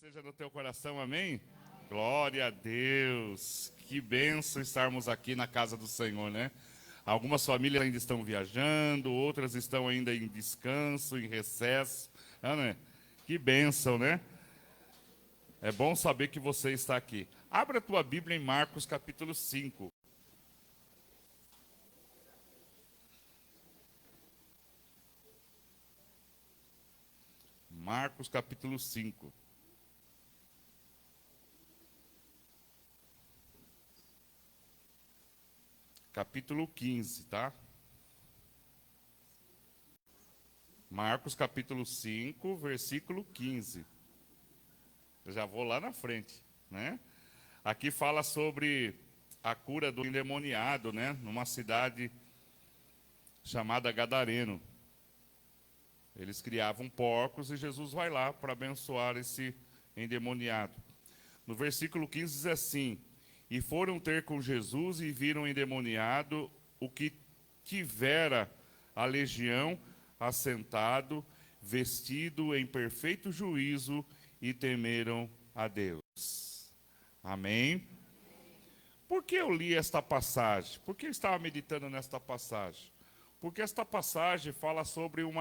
Seja no teu coração, amém? Glória a Deus. Que bênção estarmos aqui na casa do Senhor, né? Algumas famílias ainda estão viajando, outras estão ainda em descanso, em recesso. Né? Que bênção, né? É bom saber que você está aqui. Abra a tua Bíblia em Marcos capítulo 5. Marcos capítulo 5. Capítulo 15, tá? Marcos capítulo 5, versículo 15. Eu já vou lá na frente, né? Aqui fala sobre a cura do endemoniado, né? Numa cidade chamada Gadareno. Eles criavam porcos e Jesus vai lá para abençoar esse endemoniado. No versículo 15 diz assim: E foram ter com Jesus e viram o endemoniado, o que tivera a legião, assentado, vestido em perfeito juízo, e temeram a Deus. Amém? Por que eu li esta passagem? Por que eu estava meditando nesta passagem? Porque esta passagem fala sobre um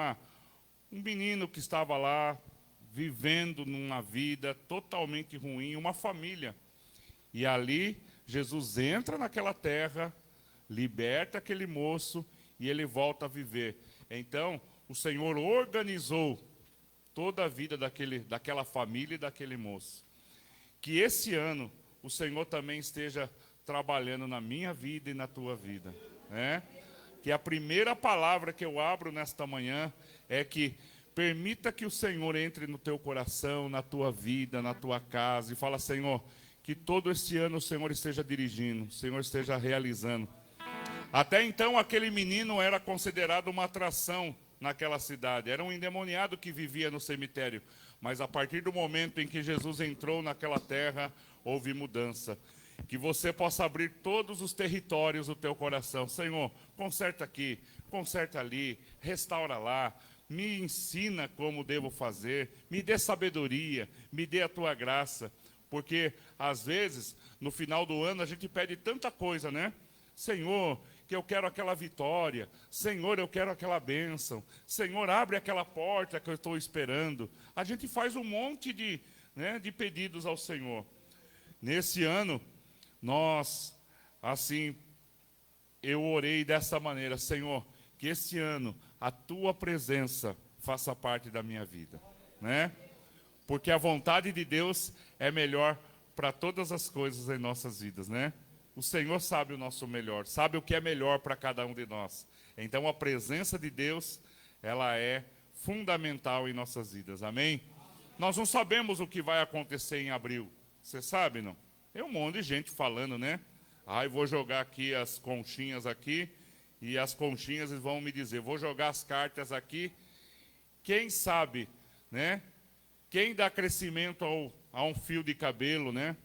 menino que estava lá, vivendo numa vida totalmente ruim, uma família. E ali, Jesus entra naquela terra, liberta aquele moço e ele volta a viver. Então, o Senhor organizou toda a vida daquela família e daquele moço. Que esse ano o Senhor também esteja trabalhando na minha vida e na tua vida, né? Que a primeira palavra que eu abro nesta manhã é que permita que o Senhor entre no teu coração, na tua vida, na tua casa, e fala: Senhor, que todo este ano o Senhor esteja dirigindo, o Senhor esteja realizando. Até então aquele menino era considerado uma atração naquela cidade, era um endemoniado que vivia no cemitério. Mas a partir do momento em que Jesus entrou naquela terra, houve mudança. Que você possa abrir todos os territórios do teu coração. Senhor, conserta aqui, conserta ali, restaura lá, me ensina como devo fazer, me dê sabedoria, me dê a tua graça. Porque, às vezes, no final do ano, a gente pede tanta coisa, né? Senhor, que eu quero aquela vitória. Senhor, eu quero aquela bênção. Senhor, abre aquela porta que eu estou esperando. A gente faz um monte de pedidos ao Senhor. Nesse ano, eu orei dessa maneira: Senhor, que esse ano a tua presença faça parte da minha vida, né? Porque a vontade de Deus é melhor para todas as coisas em nossas vidas, né? O Senhor sabe o nosso melhor, sabe o que é melhor para cada um de nós. Então a presença de Deus, ela é fundamental em nossas vidas, amém? Nós não sabemos o que vai acontecer em abril, você sabe, não? Tem um monte de gente falando, né? Eu vou jogar aqui as conchinhas aqui, e as conchinhas vão me dizer, vou jogar as cartas aqui. Quem sabe, né? Quem dá crescimento a um fio de cabelo, né?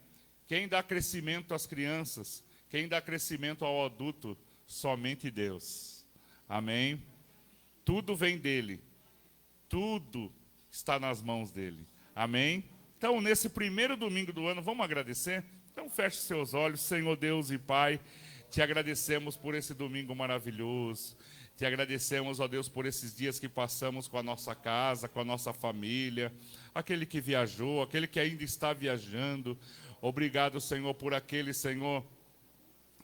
Quem dá crescimento às crianças? Quem dá crescimento ao adulto? Somente Deus. Amém? Tudo vem dele. Tudo está nas mãos dele. Amém? Então, nesse primeiro domingo do ano, vamos agradecer? Então, feche seus olhos. Senhor Deus e Pai, te agradecemos por esse domingo maravilhoso. Te agradecemos, ó Deus, por esses dias que passamos com a nossa casa, com a nossa família, aquele que viajou, aquele que ainda está viajando. Obrigado, Senhor, por aquele, Senhor,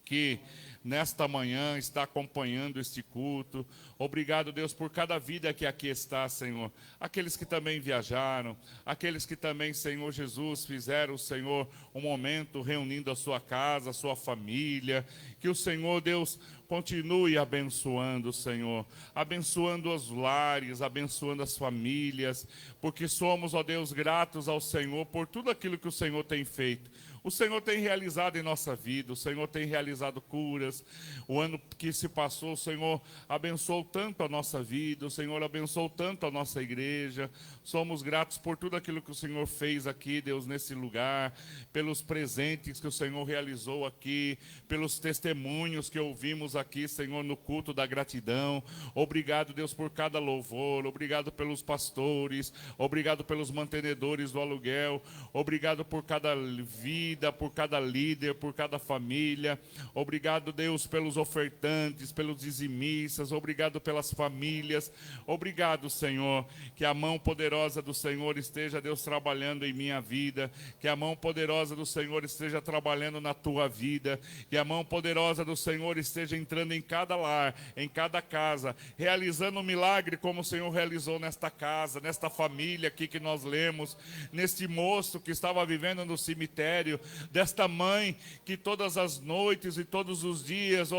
que nesta manhã está acompanhando este culto. Obrigado, Deus, por cada vida que aqui está, Senhor. Aqueles que também viajaram, aqueles que também, Senhor Jesus, fizeram, Senhor, um momento reunindo a sua casa, a sua família. Que o Senhor, Deus, continue abençoando, Senhor, abençoando os lares, abençoando as famílias, porque somos, ó Deus, gratos ao Senhor por tudo aquilo que o Senhor tem feito. O Senhor tem realizado em nossa vida, o Senhor tem realizado curas. O ano que se passou, o Senhor abençoou tanto a nossa vida, o Senhor abençoou tanto a nossa igreja. Somos gratos por tudo aquilo que o Senhor fez aqui, Deus, nesse lugar, pelos presentes que o Senhor realizou aqui, pelos testemunhos que ouvimos aqui, Senhor, no culto da gratidão. Obrigado, Deus, por cada louvor, obrigado pelos pastores, obrigado pelos mantenedores do aluguel, obrigado por cada vida, por cada líder, por cada família. Obrigado, Deus, pelos ofertantes, pelos dizimistas, obrigado pelas famílias. Obrigado, Senhor, que a mão poderosa do Senhor esteja, Deus, trabalhando em minha vida, que a mão poderosa do Senhor esteja trabalhando na tua vida, que a mão poderosa do Senhor esteja entrando em cada lar, em cada casa, realizando um milagre como o Senhor realizou nesta casa, nesta família aqui que nós lemos, neste moço que estava vivendo no cemitério, desta mãe que todas as noites e todos os dias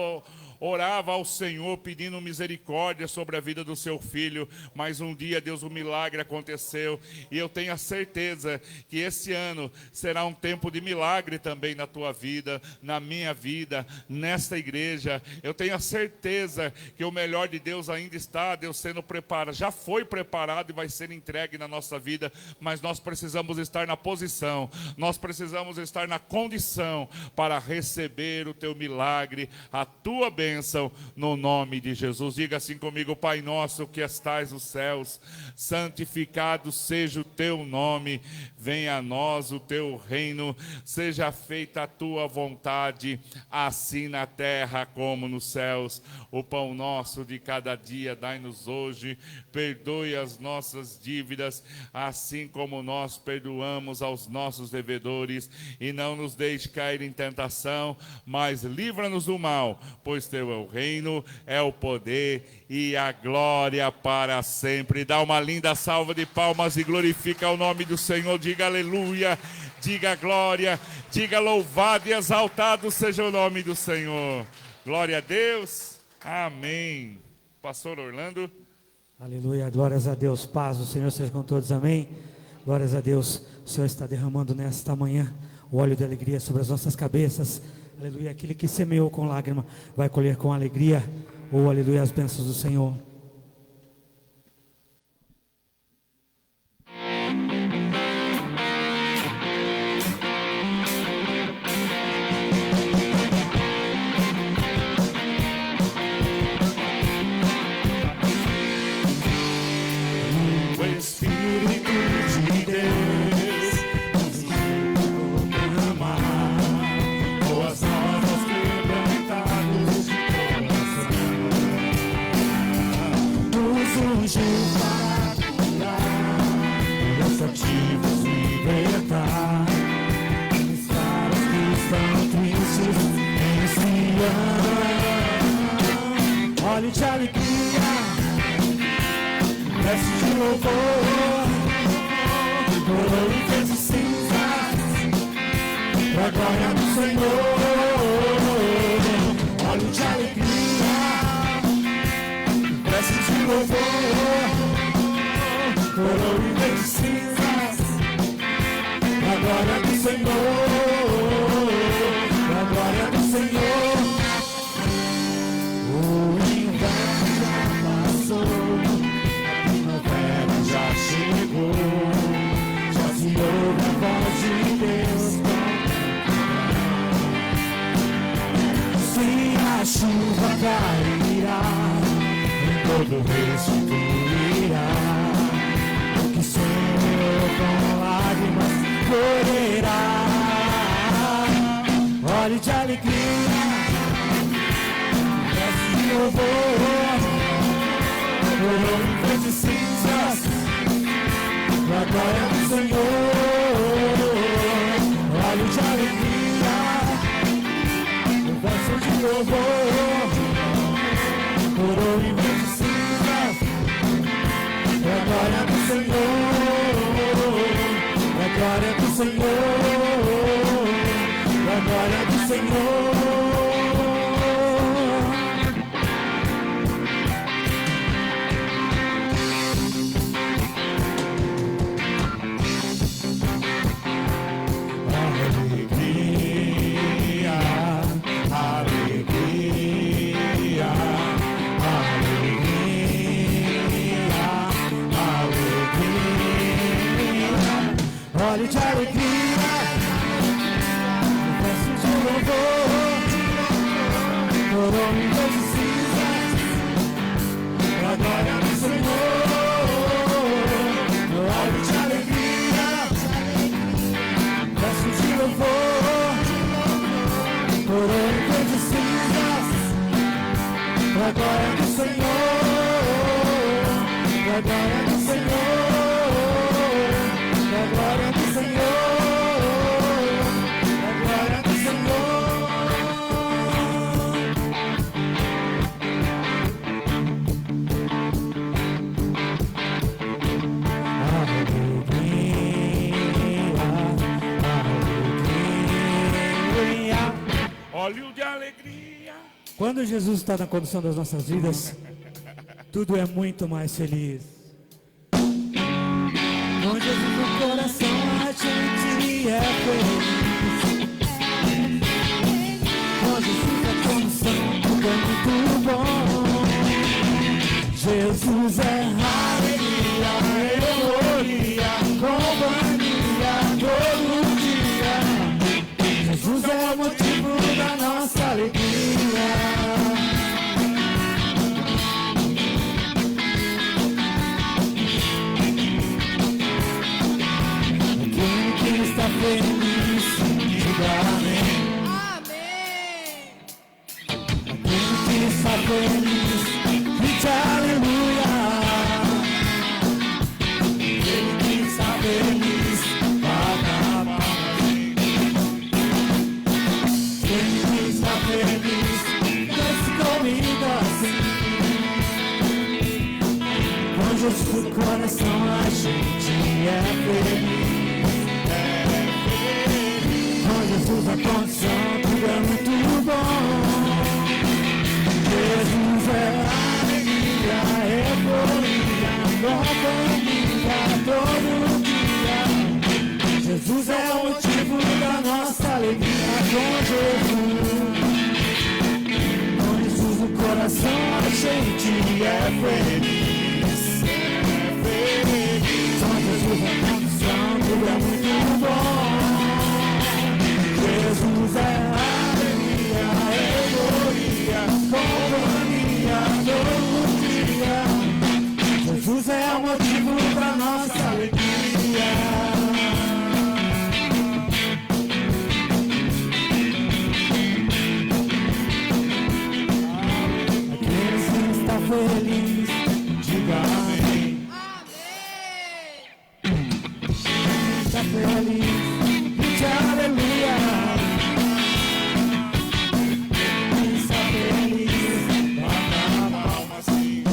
orava ao Senhor pedindo misericórdia sobre a vida do seu filho, mas um dia, Deus, o milagre aconteceu, e eu tenho a certeza que esse ano será um tempo de milagre também na tua vida, na minha vida, nesta igreja. Eu tenho a certeza que o melhor de Deus ainda está, Deus, sendo preparado, já foi preparado e vai ser entregue na nossa vida, mas nós precisamos estar na posição, nós precisamos estar na condição para receber o teu milagre, a tua bênção, no nome de Jesus. Diga assim comigo: Pai nosso que estais nos céus, santificado seja o teu nome, venha a nós o teu reino, seja feita a tua vontade, assim na terra como nos céus. O pão nosso de cada dia dai-nos hoje, perdoe as nossas dívidas, assim como nós perdoamos aos nossos devedores, e não nos deixe cair em tentação, mas livra-nos do mal, pois teu é o reino, é o poder e a glória para sempre. Dá uma linda salva de palmas e glorifica o nome do Senhor. Diga aleluia, diga glória, diga louvado e exaltado seja o nome do Senhor. Glória a Deus, amém. Pastor Orlando. Aleluia, glórias a Deus, paz do Senhor seja com todos, amém. Glórias a Deus, o Senhor está derramando nesta manhã o óleo de alegria sobre as nossas cabeças. Aleluia, aquele que semeou com lágrima vai colher com alegria. Oh, aleluia, as bênçãos do Senhor. O Espírito de Deus boas novas quebrantados de coração, nos ungiu para curar e aos cativos libertar, ministrar os que estão tristes em Sião. Olhe de alegria, veste de louvor, coroa de cinzas, pra glória do Senhor. Óleo de alegria, vestes de louvor, coroa de cinzas, pra glória do Senhor, pra glória do Senhor. O inverno já passou, a primavera já chegou, já se ouve a voz de Deus. Se a chuva cairá, em todo restituirá, o que semeou com lágrimas colherá. Óleo de alegria, veste de louvor, coroa de cinzas, pra glória do Senhor. Óleo de alegria, veste de louvor, coroa de cinzas, pra glória do Senhor, pra glória do Senhor, pra glória do Senhor. do Senhor, a glória do Senhor, a glória do Senhor, a glória do Senhor. Óleo de alegria. Quando Jesus está na condução das nossas vidas, tudo é muito mais feliz. Com Jesus no coração a gente é feliz. Com Jesus na condução tudo é muito bom. Jesus é alegria, euforia, companhia todo dia. Jesus é o motivo da nossa alegria. Aquele que está feliz, diga amém. Aquele que está feliz, grite aleluia. Aquele que está feliz, bata palmas. Aquele que está feliz, dance comigo assim. Com Jesus no coração a gente é feliz. Com Jesus na condição tudo é muito bom. Jesus é alegria, euforia, companhia todo dia. Jesus é o motivo da nossa alegria. Com Jesus no coração a gente é feliz. Com Jesus na condição tudo é muito bom. Jesus é alegria, euforia, companhia todo dia. Jesus é o motivo da nossa alegria. Aquele que está feliz, diga amém. Está feliz, grite aleluia. Está feliz, bata palmas sim.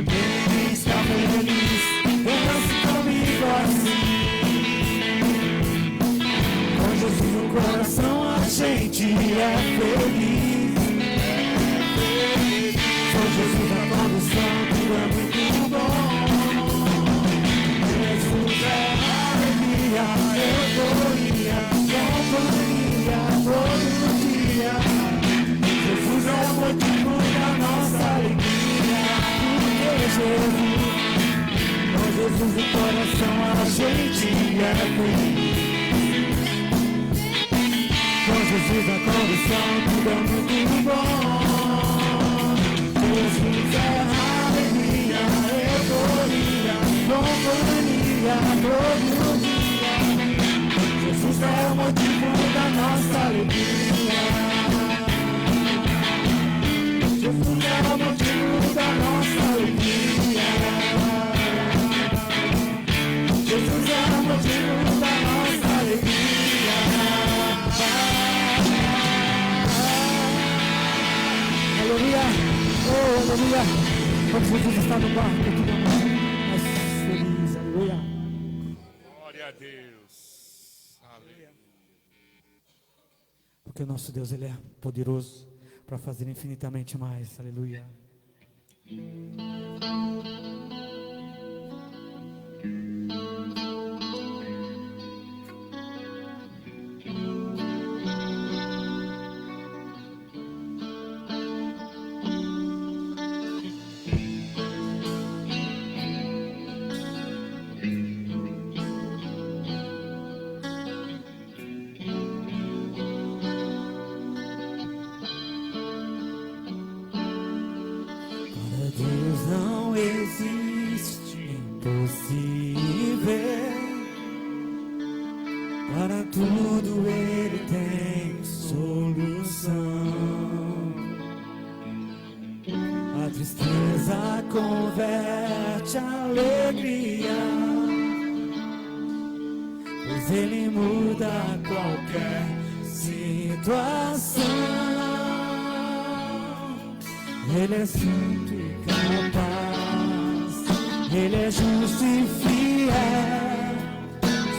Quem está feliz, dance comigo assim. Com Jesus no coração a gente é feliz. Com Jesus na condução tudo é muito bom. Jesus é alegria, euforia, companhia todo dia. Jesus é o motivo da nossa alegria. Porque com Jesus no coração a gente é feliz. Com Jesus na condução tudo é muito bom. Jesus é alegria, euforia, companhia todo dia. Jesus é o motivo da nossa alegria. Jesus é o motivo da nossa alegria. Jesus é o motivo da nossa alegria. Aleluia, oh aleluia. Quando Jesus está no barco, tudo é mais feliz, aleluia. Glória a Deus. Aleluia. Porque o nosso Deus, Ele é poderoso para fazer infinitamente mais, aleluia. Não existe impossível, para tudo Ele tem solução. tristeza converte a alegria, pois Ele muda qualquer situação. Ele é santo e capaz, Ele é justo e fiel,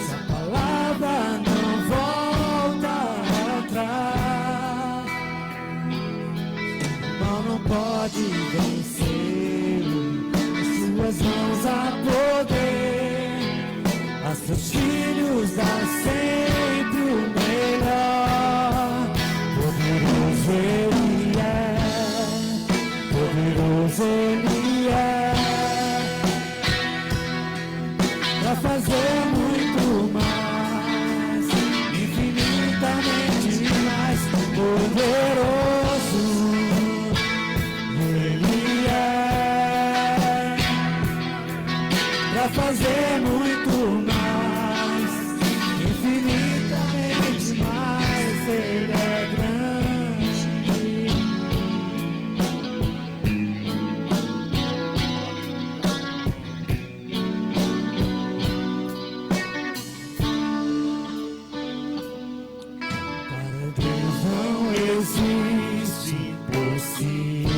sua palavra não volta atrás. O mal não pode vencê-lo, em suas mãos há poder, a seus filhos dá sempre o melhor. Poderoso Ele é, poderoso Ele é, pra fazer muito mais, infinitamente mais. Poderoso Ele é, pra fazer muito mais, infinitamente mais. Ele é grande. Para Deus não existe impossível,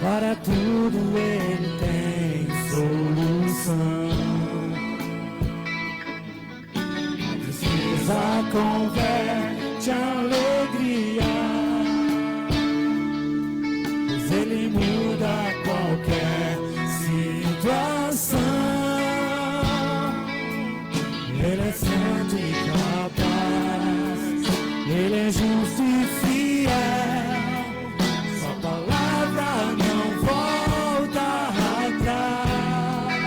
para tudo Ele tem solução. A tristeza converte a alegria, pois Ele muda qualquer situação. Ele é santo e capaz, Ele é justo e fiel, sua palavra não volta atrás.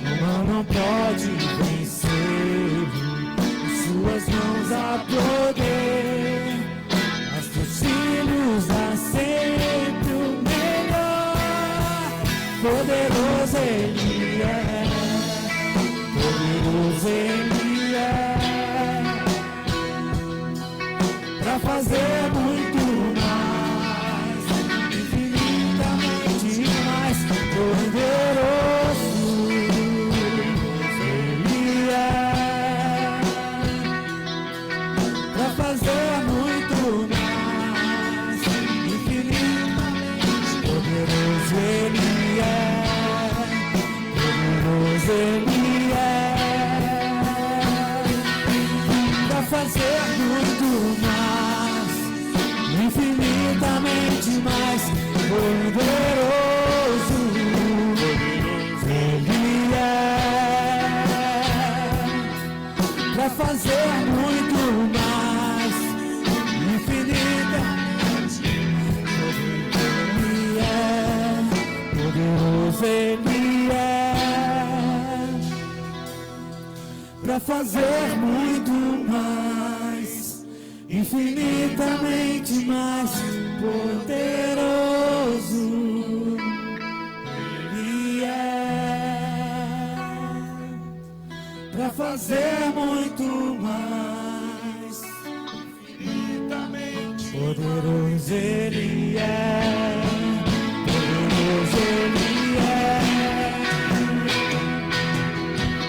O mal não pode vencê-lo, em suas mãos há poder, aos teus filhos dá sempre o melhor. Poderoso Ele é, poderoso Ele é, pra fazer muito mais, infinitamente mais. Poderoso Ele é, pra fazer muito mais, infinitamente. Poderoso Ele é, poderoso Ele é, pra fazer muito mais, infinitamente mais. Poderoso Ele é, pra fazer muito mais, infinitamente. Ele é, poderoso Ele é, pra fazer muito mais, infinitamente mais. Poderoso Ele é, pra fazer muito mais, infinitamente. Poderoso Ele é, poderoso Ele é,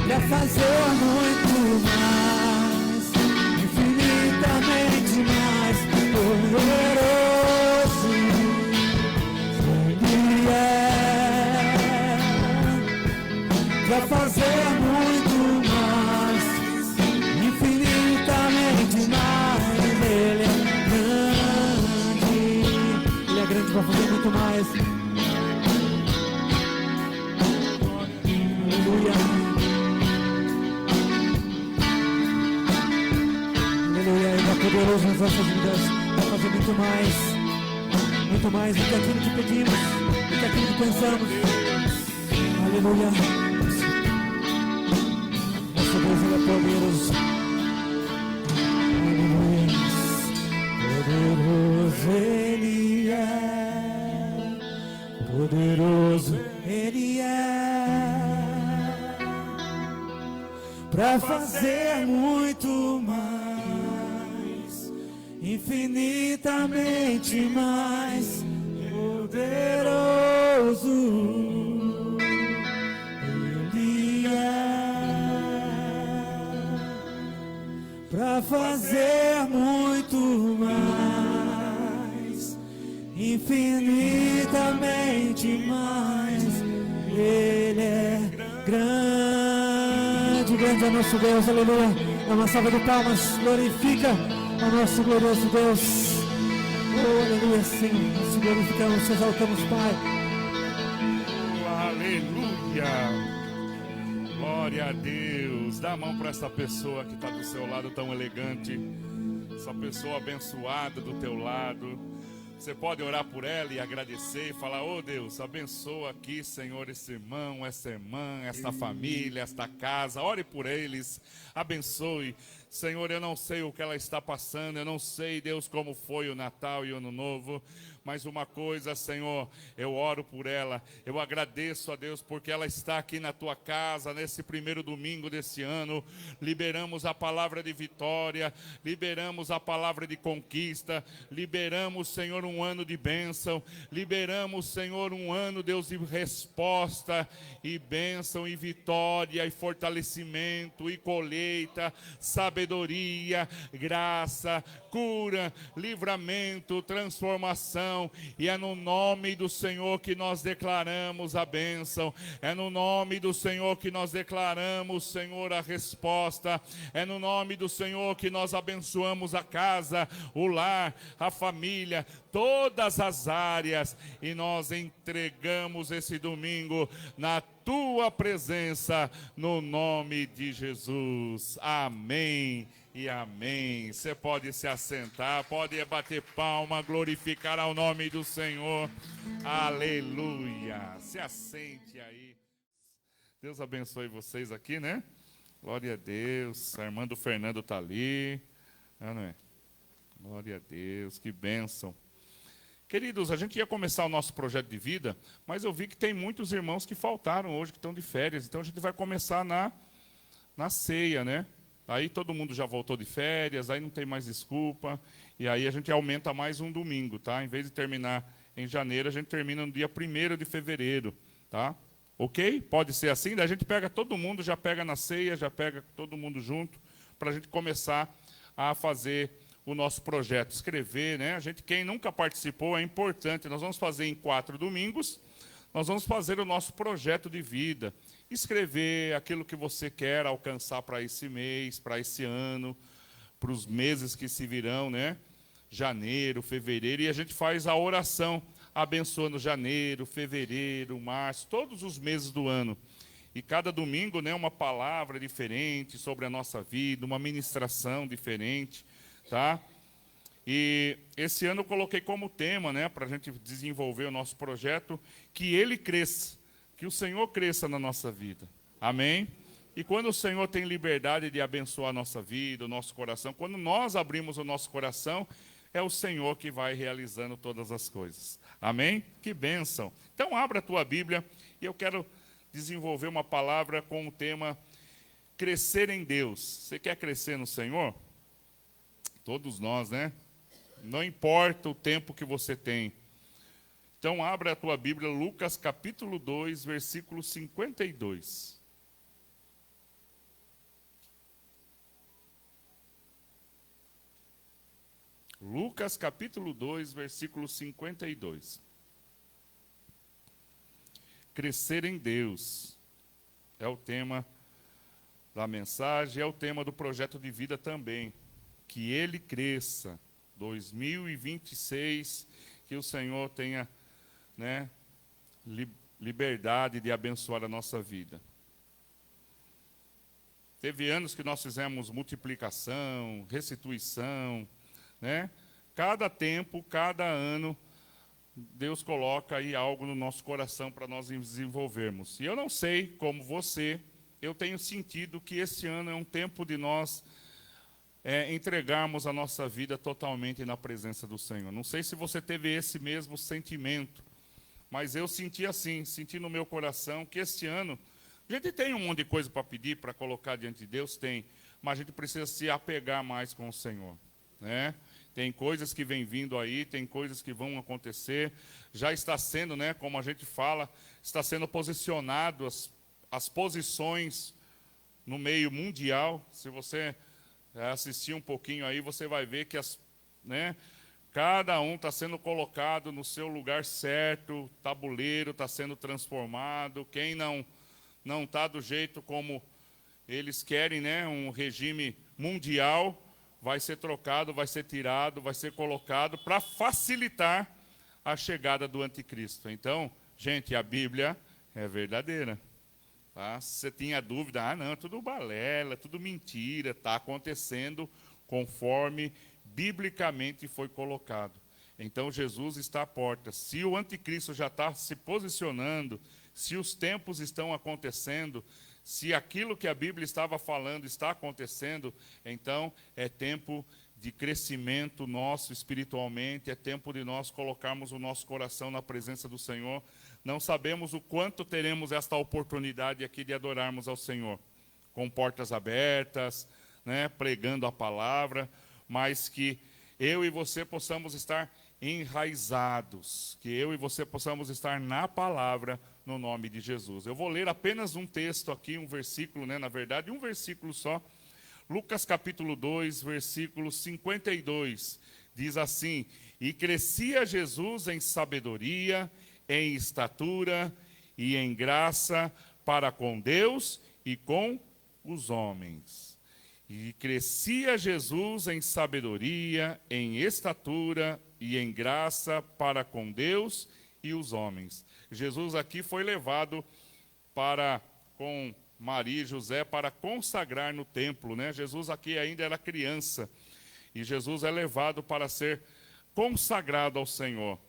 pra fazer muito mais, infinitamente mais. Poderoso Ele é, pra fazer muito mais, infinitamente mais. Ele é grande pra fazer muito mais. Aleluia. Aleluia, Ele é poderoso nas nossas vidas, vai fazer muito mais do que aquilo que pedimos, do que aquilo que pensamos. Aleluia. Nosso Deus, Ele é poderoso. Aleluia. Poderoso Ele é, poderoso Ele é, pra fazer muito mais, infinitamente mais poderoso Ele é para fazer muito mais, infinitamente mais. Ele é grande, grande é nosso Deus, aleluia. É uma salva de palmas, glorifica o nosso glorioso Deus. Oh, aleluia, Senhor, nós te glorificamos, te exaltamos, Pai. Aleluia, glória a Deus. Dá a mão para essa pessoa que está do seu lado tão elegante, essa pessoa abençoada do teu lado. Você pode orar por ela e agradecer e falar: oh Deus, abençoa aqui, Senhor, esse irmão, essa irmã, esta família, esta casa. Ore por eles, abençoe. Senhor, eu não sei o que ela está passando, eu não sei, Deus, como foi o Natal e o Ano Novo, mas uma coisa, Senhor, eu oro por ela, eu agradeço a Deus porque ela está aqui na tua casa, nesse primeiro domingo desse ano. Liberamos a palavra de vitória, liberamos a palavra de conquista, liberamos, Senhor, um ano de bênção, liberamos, Senhor, um ano, Deus, de resposta e bênção e vitória e fortalecimento e colheita, sabedoria, graça, cura, livramento, transformação. E é no nome do Senhor que nós declaramos a bênção, é no nome do Senhor que nós declaramos, Senhor, a resposta, é no nome do Senhor que nós abençoamos a casa, o lar, a família, todas as áreas, e nós entregamos esse domingo na tua presença, no nome de Jesus. Amém e amém. Você pode se assentar, pode bater palma, glorificar ao nome do Senhor. Aleluia. Se assente aí. Deus abençoe vocês aqui, né? Glória a Deus. A irmã do Fernando está ali. Não é? Glória a Deus, que bênção. Queridos, a gente ia começar o nosso projeto de vida, mas eu vi que tem muitos irmãos que faltaram hoje, que estão de férias. Então a gente vai começar na ceia, né? Aí todo mundo já voltou de férias, aí não tem mais desculpa. E aí a gente aumenta mais um domingo, tá? Em vez de terminar em janeiro, a gente termina no dia 1º de fevereiro, tá? Ok? Pode ser assim? Daí a gente pega todo mundo, já pega na ceia, já pega todo mundo junto, para a gente começar a fazer o nosso projeto, escrever, né? Quem nunca participou, é importante. Nós vamos fazer em 4 domingos, nós vamos fazer o nosso projeto de vida, escrever aquilo que você quer alcançar para esse mês, para esse ano, para os meses que se virão, né? Janeiro, fevereiro, e a gente faz a oração, abençoando janeiro, fevereiro, março, todos os meses do ano. E cada domingo, né, uma palavra diferente sobre a nossa vida, uma ministração diferente, tá? E esse ano eu coloquei como tema, né, para a gente desenvolver o nosso projeto, que ele cresça, que o Senhor cresça na nossa vida. Amém? E quando o Senhor tem liberdade de abençoar a nossa vida, o nosso coração, quando nós abrimos o nosso coração, é o Senhor que vai realizando todas as coisas. Amém? Que bênção. Então abra a tua Bíblia e eu quero desenvolver uma palavra com o tema crescer em Deus. Você quer crescer no Senhor? Todos nós, né? Não importa o tempo que você tem. Então, abra a tua Bíblia, Lucas capítulo 2, versículo 52. Lucas capítulo 2, versículo 52. Crescer em Deus é o tema da mensagem, é o tema do projeto de vida também. Que ele cresça, 2026, que o Senhor tenha, né, liberdade de abençoar a nossa vida. Teve anos que nós fizemos multiplicação, restituição, né? Cada tempo, cada ano, Deus coloca aí algo no nosso coração para nós desenvolvermos. E eu não sei como você, eu tenho sentido que esse ano é um tempo de nós entregarmos a nossa vida totalmente na presença do Senhor. Não sei se você teve esse mesmo sentimento, mas eu senti assim, senti no meu coração que esse ano, a gente tem um monte de coisa para pedir, para colocar diante de Deus, tem, mas a gente precisa se apegar mais com o Senhor, né? Tem coisas que vêm vindo aí, tem coisas que vão acontecer. Já está sendo, né, como a gente fala, está sendo posicionado as posições no meio mundial. Se você assistir um pouquinho aí, você vai ver que cada um está sendo colocado no seu lugar certo, o tabuleiro está sendo transformado. Quem não está do jeito como eles querem, né, um regime mundial, vai ser trocado, vai ser tirado, vai ser colocado para facilitar a chegada do anticristo. Então, gente, a Bíblia é verdadeira. Tá? Se você tinha dúvida, não, é tudo balela, é tudo mentira, está acontecendo conforme biblicamente foi colocado. Então, Jesus está à porta. Se o anticristo já está se posicionando, se os tempos estão acontecendo, se aquilo que a Bíblia estava falando está acontecendo, então é tempo de crescimento nosso espiritualmente, é tempo de nós colocarmos o nosso coração na presença do Senhor. Não sabemos o quanto teremos esta oportunidade aqui de adorarmos ao Senhor, com portas abertas, né, pregando a palavra, mas que eu e você possamos estar enraizados, que eu e você possamos estar na palavra, no nome de Jesus. Eu vou ler apenas um texto aqui, um versículo, né, na verdade, um versículo só. Lucas capítulo 2, versículo 52, diz assim: E crescia Jesus em sabedoria, em estatura e em graça para com Deus e com os homens. E crescia Jesus em sabedoria, em estatura e em graça para com Deus e os homens. Jesus aqui foi levado com Maria e José para consagrar no templo, né? Jesus aqui ainda era criança e Jesus é levado para ser consagrado ao Senhor.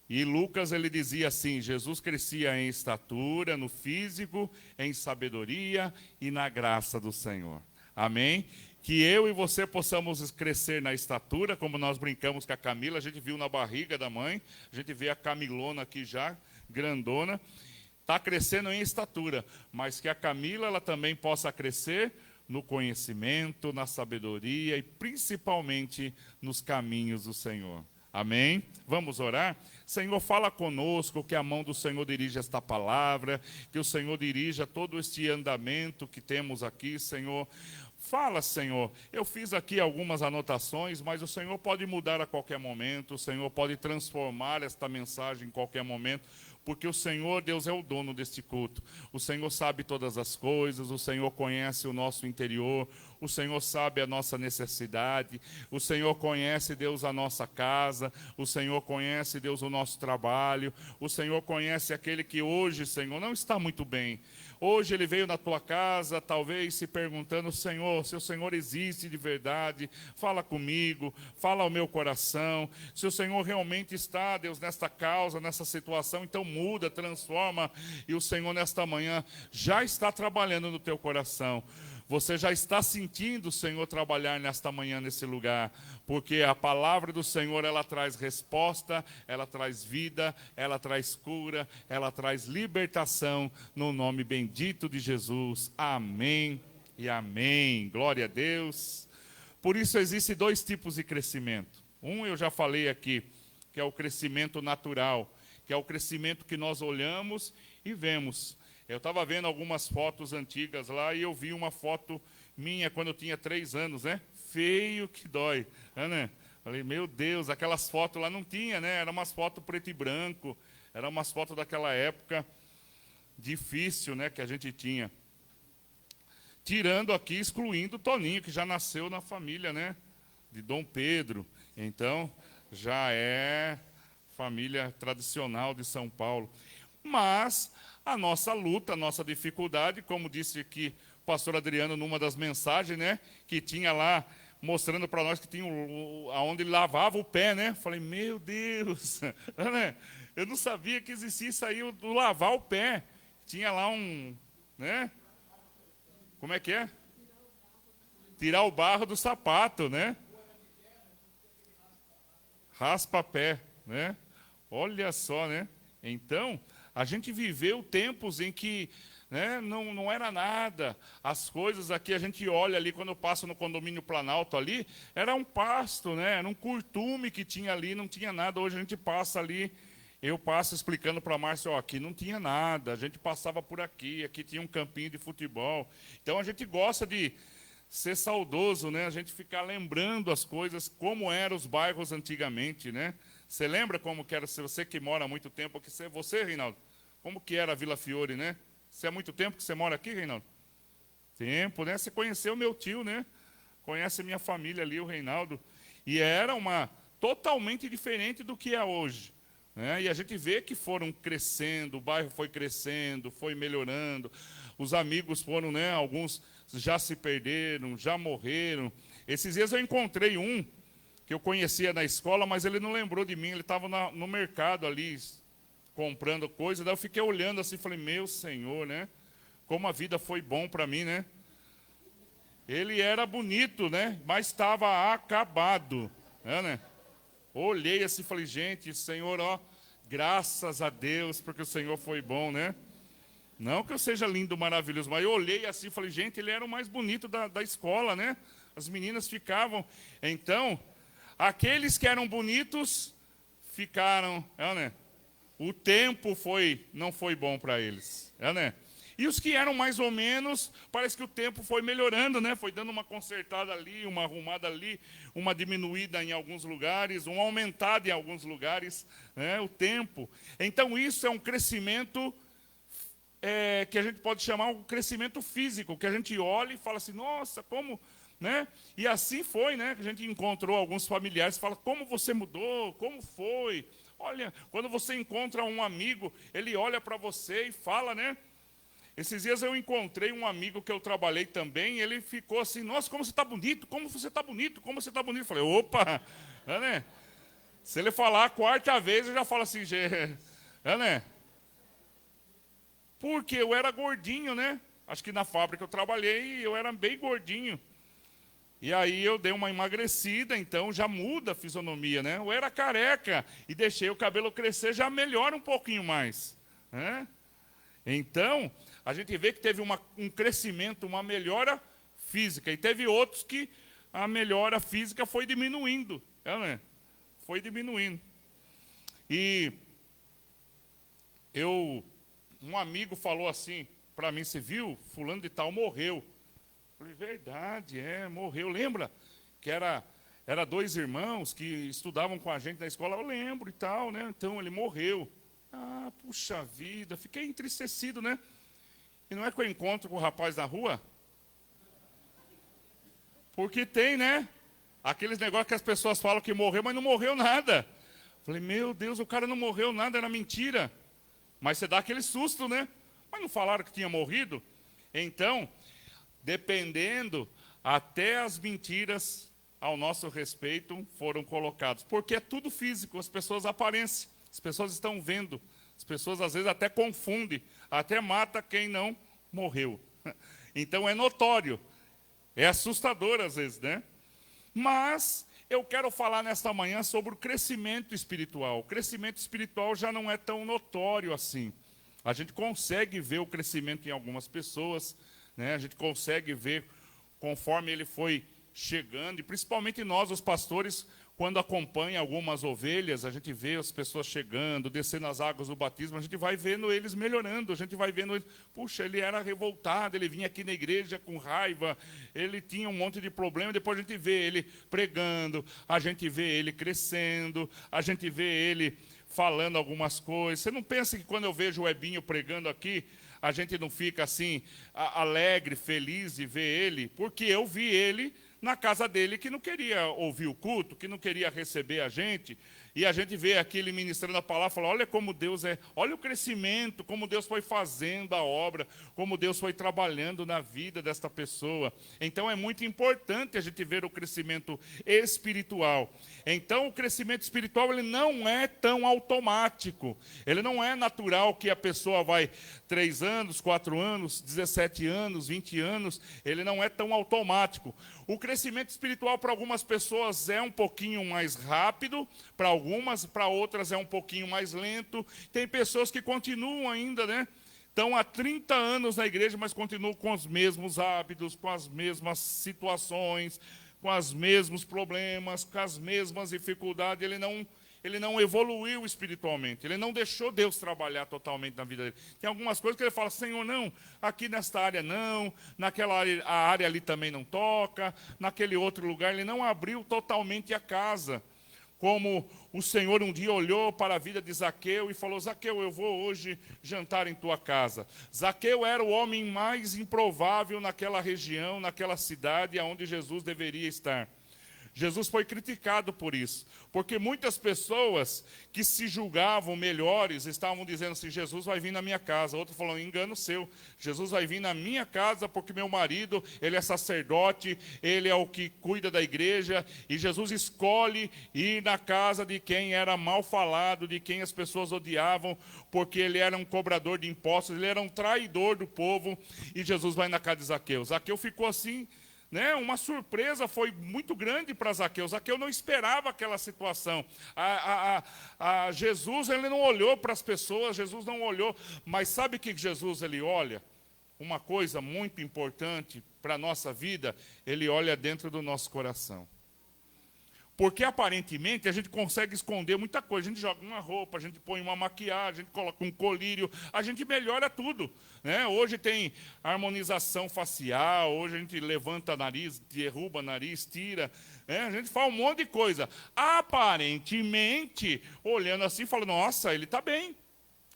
E Lucas ele dizia assim: Jesus crescia em estatura, no físico, em sabedoria e na graça do Senhor. Amém? Que eu e você possamos crescer na estatura, como nós brincamos com a Camila, a gente viu na barriga da mãe, a gente vê a Camilona aqui já, grandona, está crescendo em estatura, mas que a Camila ela também possa crescer no conhecimento, na sabedoria e principalmente nos caminhos do Senhor. Amém? Vamos orar? Senhor, fala conosco, que a mão do Senhor dirija esta palavra, que o Senhor dirija todo este andamento que temos aqui, Senhor. Fala, Senhor. Eu fiz aqui algumas anotações, mas o Senhor pode mudar a qualquer momento, o Senhor pode transformar esta mensagem em qualquer momento, porque o Senhor, Deus, é o dono deste culto. O Senhor sabe todas as coisas, o Senhor conhece o nosso interior, o Senhor sabe a nossa necessidade, o Senhor conhece, Deus, a nossa casa, o Senhor conhece, Deus, o nosso trabalho, o Senhor conhece aquele que hoje, Senhor, não está muito bem. Hoje ele veio na tua casa, talvez se perguntando: Senhor, se o Senhor existe de verdade, fala comigo, fala ao meu coração. Se o Senhor realmente está, Deus, nesta causa, nessa situação, então muda, transforma. E o Senhor nesta manhã já está trabalhando no teu coração. Você já está sentindo o Senhor trabalhar nesta manhã, nesse lugar, porque a palavra do Senhor, ela traz resposta, ela traz vida, ela traz cura, ela traz libertação, no nome bendito de Jesus. Amém e amém. Glória a Deus. Por isso existem dois tipos de crescimento. Um eu já falei aqui, que é o crescimento natural, que é o crescimento que nós olhamos e vemos. Eu estava vendo algumas fotos antigas lá e eu vi uma foto minha quando eu tinha 3 anos, né? Feio que dói, né? Falei, meu Deus, aquelas fotos lá não tinha, né? Eram umas fotos preto e branco, eram umas fotos daquela época difícil, né? Que a gente tinha. Tirando aqui, excluindo o Toninho, que já nasceu na família, né? De Dom Pedro. Então, já é família tradicional de São Paulo. Mas a nossa luta, a nossa dificuldade, como disse aqui o pastor Adriano numa das mensagens, né, que tinha lá, mostrando para nós que tinha aonde ele lavava o pé, né? Falei, meu Deus, né? Eu não sabia que existia isso aí, do lavar o pé. Tinha lá né? Como é que é? Tirar o barro do sapato, né? Raspa-pé, né? Olha só, né? Então, a gente viveu tempos em que né? Não era nada. As coisas aqui, a gente olha ali, quando eu passo no condomínio Planalto ali, era um pasto, né? Era um curtume que tinha ali, não tinha nada. Hoje a gente passa ali, eu passo explicando para a Márcia, ó, aqui não tinha nada, a gente passava por aqui tinha um campinho de futebol. Então a gente gosta de ser saudoso, né? A gente ficar lembrando as coisas, como eram os bairros antigamente, né? Você lembra como que era, se você que mora há muito tempo, você, Reinaldo, como que era a Vila Fiore, né? Você há muito tempo que você mora aqui, Reinaldo? Tempo, né? Você conheceu meu tio, né? Conhece minha família ali, o Reinaldo. E era totalmente diferente do que é hoje, né? E a gente vê que foram crescendo, o bairro foi crescendo, foi melhorando. Os amigos foram, né? Alguns já se perderam, já morreram. Esses dias eu encontrei um que eu conhecia na escola, mas ele não lembrou de mim. Ele estava no mercado ali, comprando coisa. Daí eu fiquei olhando assim, falei, meu Senhor, né? Como a vida foi bom para mim, né? Ele era bonito, né? Mas estava acabado, né? Olhei assim, falei, gente, Senhor, ó, graças a Deus, porque o Senhor foi bom, né? Não que eu seja lindo, maravilhoso, mas eu olhei assim e falei, gente, ele era o mais bonito da escola, né? As meninas ficavam. Então, aqueles que eram bonitos ficaram, né? O tempo não foi bom para eles, né? E os que eram mais ou menos, parece que o tempo foi melhorando, né? Foi dando uma consertada ali, uma arrumada ali, uma diminuída em alguns lugares, uma aumentada em alguns lugares, né? O tempo. Então, isso é um crescimento que a gente pode chamar um crescimento físico, que a gente olha e fala assim, nossa, como, né? E assim foi, né? Que a gente encontrou alguns familiares, fala, como você mudou, como foi? Olha, quando você encontra um amigo, ele olha para você e fala, né? Esses dias eu encontrei um amigo que eu trabalhei também, e ele ficou assim, nossa, como você está bonito, como você está bonito, como você está bonito. Eu falei, opa, né? Se ele falar a quarta vez, eu já falo assim, né? Porque eu era gordinho, né? Acho que na fábrica eu trabalhei, eu era bem gordinho. E aí eu dei uma emagrecida, então já muda a fisionomia, né? Eu era careca e deixei o cabelo crescer, já melhora um pouquinho mais, né? Então, a gente vê que teve um crescimento, uma melhora física. E teve outros que a melhora física foi diminuindo, né? Foi diminuindo. E um amigo falou assim para mim, você viu? Fulano de tal morreu. Eu falei, verdade, morreu. Lembra que era 2 irmãos que estudavam com a gente na escola? Eu lembro e tal, né? Então ele morreu. Ah, puxa vida, fiquei entristecido, né? E não é que eu encontro com o rapaz na rua? Porque tem, né? Aqueles negócios que as pessoas falam que morreu, mas não morreu nada. Falei, meu Deus, o cara não morreu nada, era mentira. Mas você dá aquele susto, né? Mas não falaram que tinha morrido? Então, dependendo, até as mentiras ao nosso respeito foram colocadas. Porque é tudo físico, as pessoas aparecem, as pessoas estão vendo, as pessoas às vezes até confundem, até mata quem não morreu. Então é notório, é assustador às vezes, né? Mas eu quero falar nesta manhã sobre o crescimento espiritual. O crescimento espiritual já não é tão notório assim. A gente consegue ver o crescimento em algumas pessoas, né? A gente consegue ver conforme ele foi chegando, e principalmente nós, os pastores, quando acompanha algumas ovelhas, a gente vê as pessoas chegando, descendo as águas do batismo, a gente vai vendo eles melhorando, a gente vai vendo eles, puxa, ele era revoltado, ele vinha aqui na igreja com raiva, ele tinha um monte de problema, depois a gente vê ele pregando, a gente vê ele crescendo, a gente vê ele falando algumas coisas. Você não pensa que quando eu vejo o Ebinho pregando aqui, a gente não fica assim, alegre, feliz de ver ele? Porque eu vi ele na casa dele que não queria ouvir o culto, que não queria receber a gente, e a gente vê aqui ele ministrando a palavra, fala, olha como Deus olha o crescimento, como Deus foi fazendo a obra, como Deus foi trabalhando na vida desta pessoa. Então é muito importante a gente ver o crescimento espiritual. Então o crescimento espiritual ele não é tão automático, ele não é natural que a pessoa vai 3 anos, 4 anos, 17 anos, 20 anos, ele não é tão automático. O crescimento espiritual para algumas pessoas é um pouquinho mais rápido, para algumas, para outras é um pouquinho mais lento. Tem pessoas que continuam ainda, né, estão há 30 anos na igreja, mas continuam com os mesmos hábitos, com as mesmas situações, com os mesmos problemas, com as mesmas dificuldades. Ele não evoluiu espiritualmente, ele não deixou Deus trabalhar totalmente na vida dele. Tem algumas coisas que ele fala, Senhor, não, aqui nesta área não, naquela área, a área ali também não toca, naquele outro lugar, ele não abriu totalmente a casa. Como o Senhor um dia olhou para a vida de Zaqueu e falou, Zaqueu, eu vou hoje jantar em tua casa. Zaqueu era o homem mais improvável naquela região, naquela cidade onde Jesus deveria estar. Jesus foi criticado por isso, porque muitas pessoas que se julgavam melhores estavam dizendo assim, Jesus vai vir na minha casa. Outro falou, engano seu, Jesus vai vir na minha casa porque meu marido, ele é sacerdote, ele é o que cuida da igreja, e Jesus escolhe ir na casa de quem era mal falado, de quem as pessoas odiavam, porque ele era um cobrador de impostos, ele era um traidor do povo, e Jesus vai na casa de Zaqueu. Zaqueu ficou assim, uma surpresa foi muito grande para Zaqueu. Zaqueu não esperava aquela situação. Jesus, ele não olhou para as pessoas, Jesus não olhou. Mas sabe o que Jesus ele olha? Uma coisa muito importante para a nossa vida, ele olha dentro do nosso coração. Porque aparentemente a gente consegue esconder muita coisa. A gente joga uma roupa, a gente põe uma maquiagem, a gente coloca um colírio, a gente melhora tudo. Hoje tem harmonização facial, hoje a gente levanta nariz, derruba nariz, tira. A gente faz um monte de coisa. Aparentemente, olhando assim, fala, nossa, ele está bem.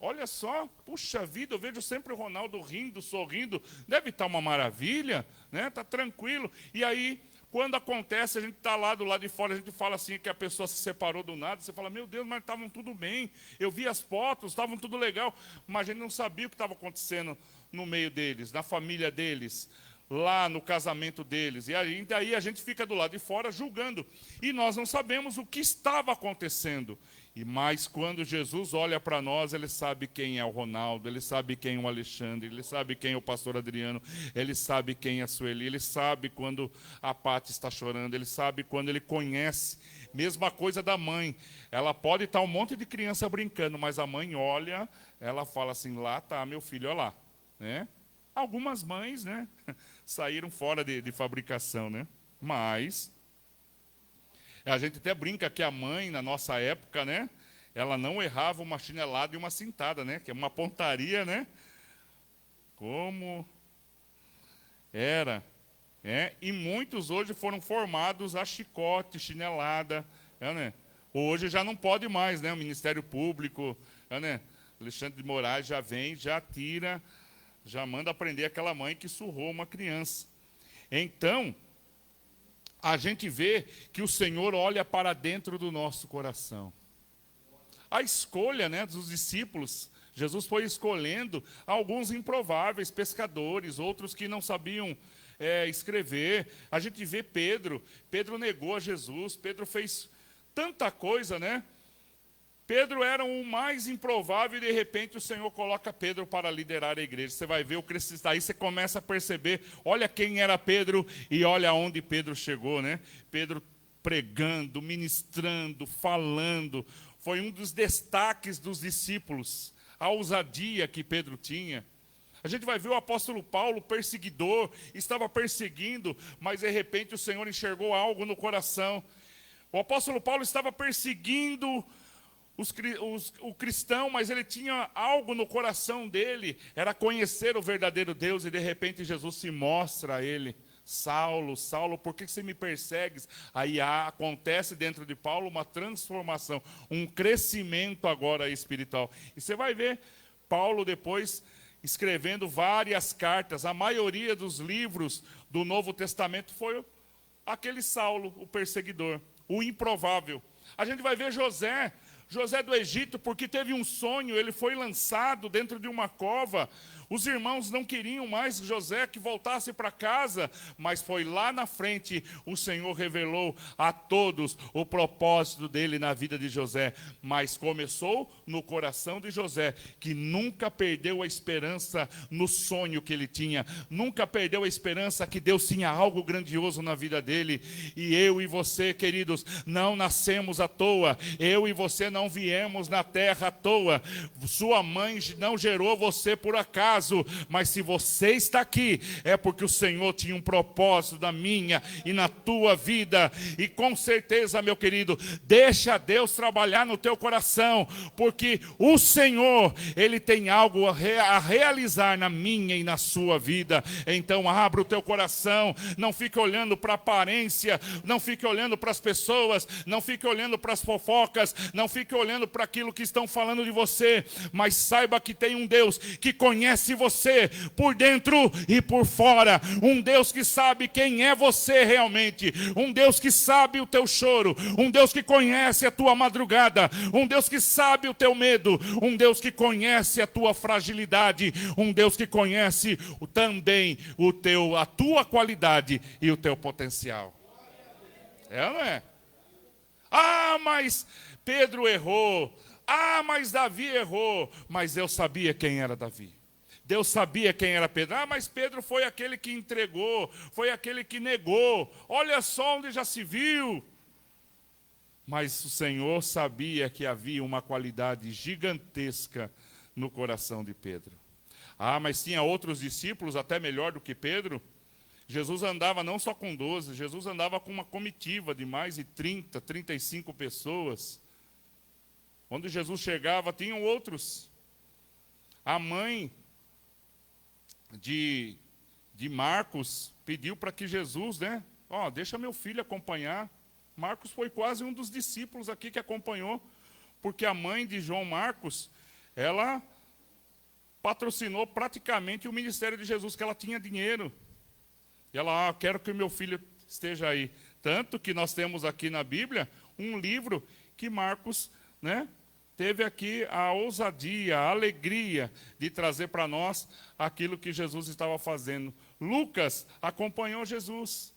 Olha só, puxa vida, eu vejo sempre o Ronaldo rindo, sorrindo. Deve estar uma maravilha, está tranquilo. E aí, quando acontece, a gente está lá do lado de fora, a gente fala assim que a pessoa se separou do nada, você fala, meu Deus, mas estavam tudo bem, eu vi as fotos, estavam tudo legal, mas a gente não sabia o que estava acontecendo no meio deles, na família deles, lá no casamento deles, e aí, daí a gente fica do lado de fora julgando, e nós não sabemos o que estava acontecendo. Mas quando Jesus olha para nós, ele sabe quem é o Ronaldo, ele sabe quem é o Alexandre, ele sabe quem é o pastor Adriano, ele sabe quem é a Sueli, ele sabe quando a Pati está chorando, ele sabe quando ele conhece. Mesma coisa da mãe, ela pode estar um monte de criança brincando, mas a mãe olha, ela fala assim, lá está meu filho, olha lá. Algumas mães saíram fora de fabricação, mas... A gente até brinca que a mãe, na nossa época, ela não errava uma chinelada e uma cintada, que é uma pontaria, como era. E muitos hoje foram formados a chicote, chinelada. Hoje já não pode mais, o Ministério Público, Alexandre de Moraes já vem, já tira, já manda prender aquela mãe que surrou uma criança. Então... a gente vê que o Senhor olha para dentro do nosso coração. A escolha dos discípulos, Jesus foi escolhendo alguns improváveis pescadores, outros que não sabiam escrever. A gente vê Pedro negou a Jesus, Pedro fez tanta coisa, Pedro era o mais improvável e de repente o Senhor coloca Pedro para liderar a igreja. Você vai ver o crescimento, aí você começa a perceber, olha quem era Pedro e olha aonde Pedro chegou, Pedro pregando, ministrando, falando, foi um dos destaques dos discípulos, a ousadia que Pedro tinha. A gente vai ver o apóstolo Paulo, perseguidor, estava perseguindo, mas de repente o Senhor enxergou algo no coração. O apóstolo Paulo estava perseguindo o cristão, mas ele tinha algo no coração dele, era conhecer o verdadeiro Deus, e de repente Jesus se mostra a ele, Saulo, Saulo, por que você me persegues? Aí acontece dentro de Paulo uma transformação, um crescimento agora espiritual. E você vai ver Paulo depois escrevendo várias cartas, a maioria dos livros do Novo Testamento foi aquele Saulo, o perseguidor, o improvável. A gente vai ver José do Egito, porque teve um sonho, ele foi lançado dentro de uma cova. Os irmãos não queriam mais José que voltasse para casa, mas foi lá na frente, o Senhor revelou a todos o propósito dele na vida de José. Mas começou no coração de José, que nunca perdeu a esperança no sonho que ele tinha, nunca perdeu a esperança que Deus tinha algo grandioso na vida dele. E eu e você, queridos, não nascemos à toa, eu e você não viemos na terra à toa, sua mãe não gerou você por acaso, mas se você está aqui, é porque o Senhor tinha um propósito na minha e na tua vida. E com certeza, meu querido, deixa Deus trabalhar no teu coração, porque o Senhor, Ele tem algo a realizar na minha e na sua vida. Então abra o teu coração, não fique olhando para a aparência, não fique olhando para as pessoas, não fique olhando para as fofocas, não fique olhando para aquilo que estão falando de você, mas saiba que tem um Deus que conhece você por dentro e por fora, um Deus que sabe quem é você realmente, um Deus que sabe o teu choro, um Deus que conhece a tua madrugada, um Deus que sabe o teu medo, um Deus que conhece a tua fragilidade, um Deus que conhece também a tua qualidade e o teu potencial. É ou não é? Ah, mas Pedro errou. Ah, mas Davi errou. Mas eu sabia quem era Davi. Deus sabia quem era Pedro. Ah, mas Pedro foi aquele que entregou, foi aquele que negou. Olha só onde já se viu. Mas o Senhor sabia que havia uma qualidade gigantesca no coração de Pedro. Ah, mas tinha outros discípulos até melhor do que Pedro. Jesus andava não só com 12, Jesus andava com uma comitiva de mais de 30, 35 pessoas. Onde Jesus chegava, tinham outros. A mãe de Marcos pediu para que Jesus, deixa meu filho acompanhar. Marcos foi quase um dos discípulos aqui que acompanhou, porque a mãe de João Marcos, ela patrocinou praticamente o ministério de Jesus, que ela tinha dinheiro. E ela, quero que o meu filho esteja aí. Tanto que nós temos aqui na Bíblia um livro que Marcos, teve aqui a ousadia, a alegria de trazer para nós aquilo que Jesus estava fazendo. Lucas acompanhou Jesus.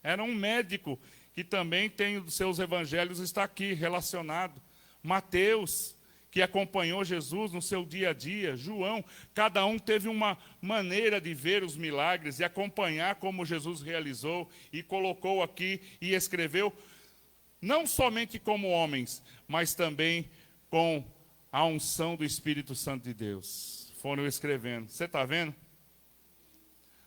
Era um médico que também tem os seus evangelhos, está aqui relacionado. Mateus, que acompanhou Jesus no seu dia a dia. João, cada um teve uma maneira de ver os milagres e acompanhar como Jesus realizou e colocou aqui e escreveu, não somente como homens, mas também com a unção do Espírito Santo de Deus. Foram escrevendo. Você está vendo?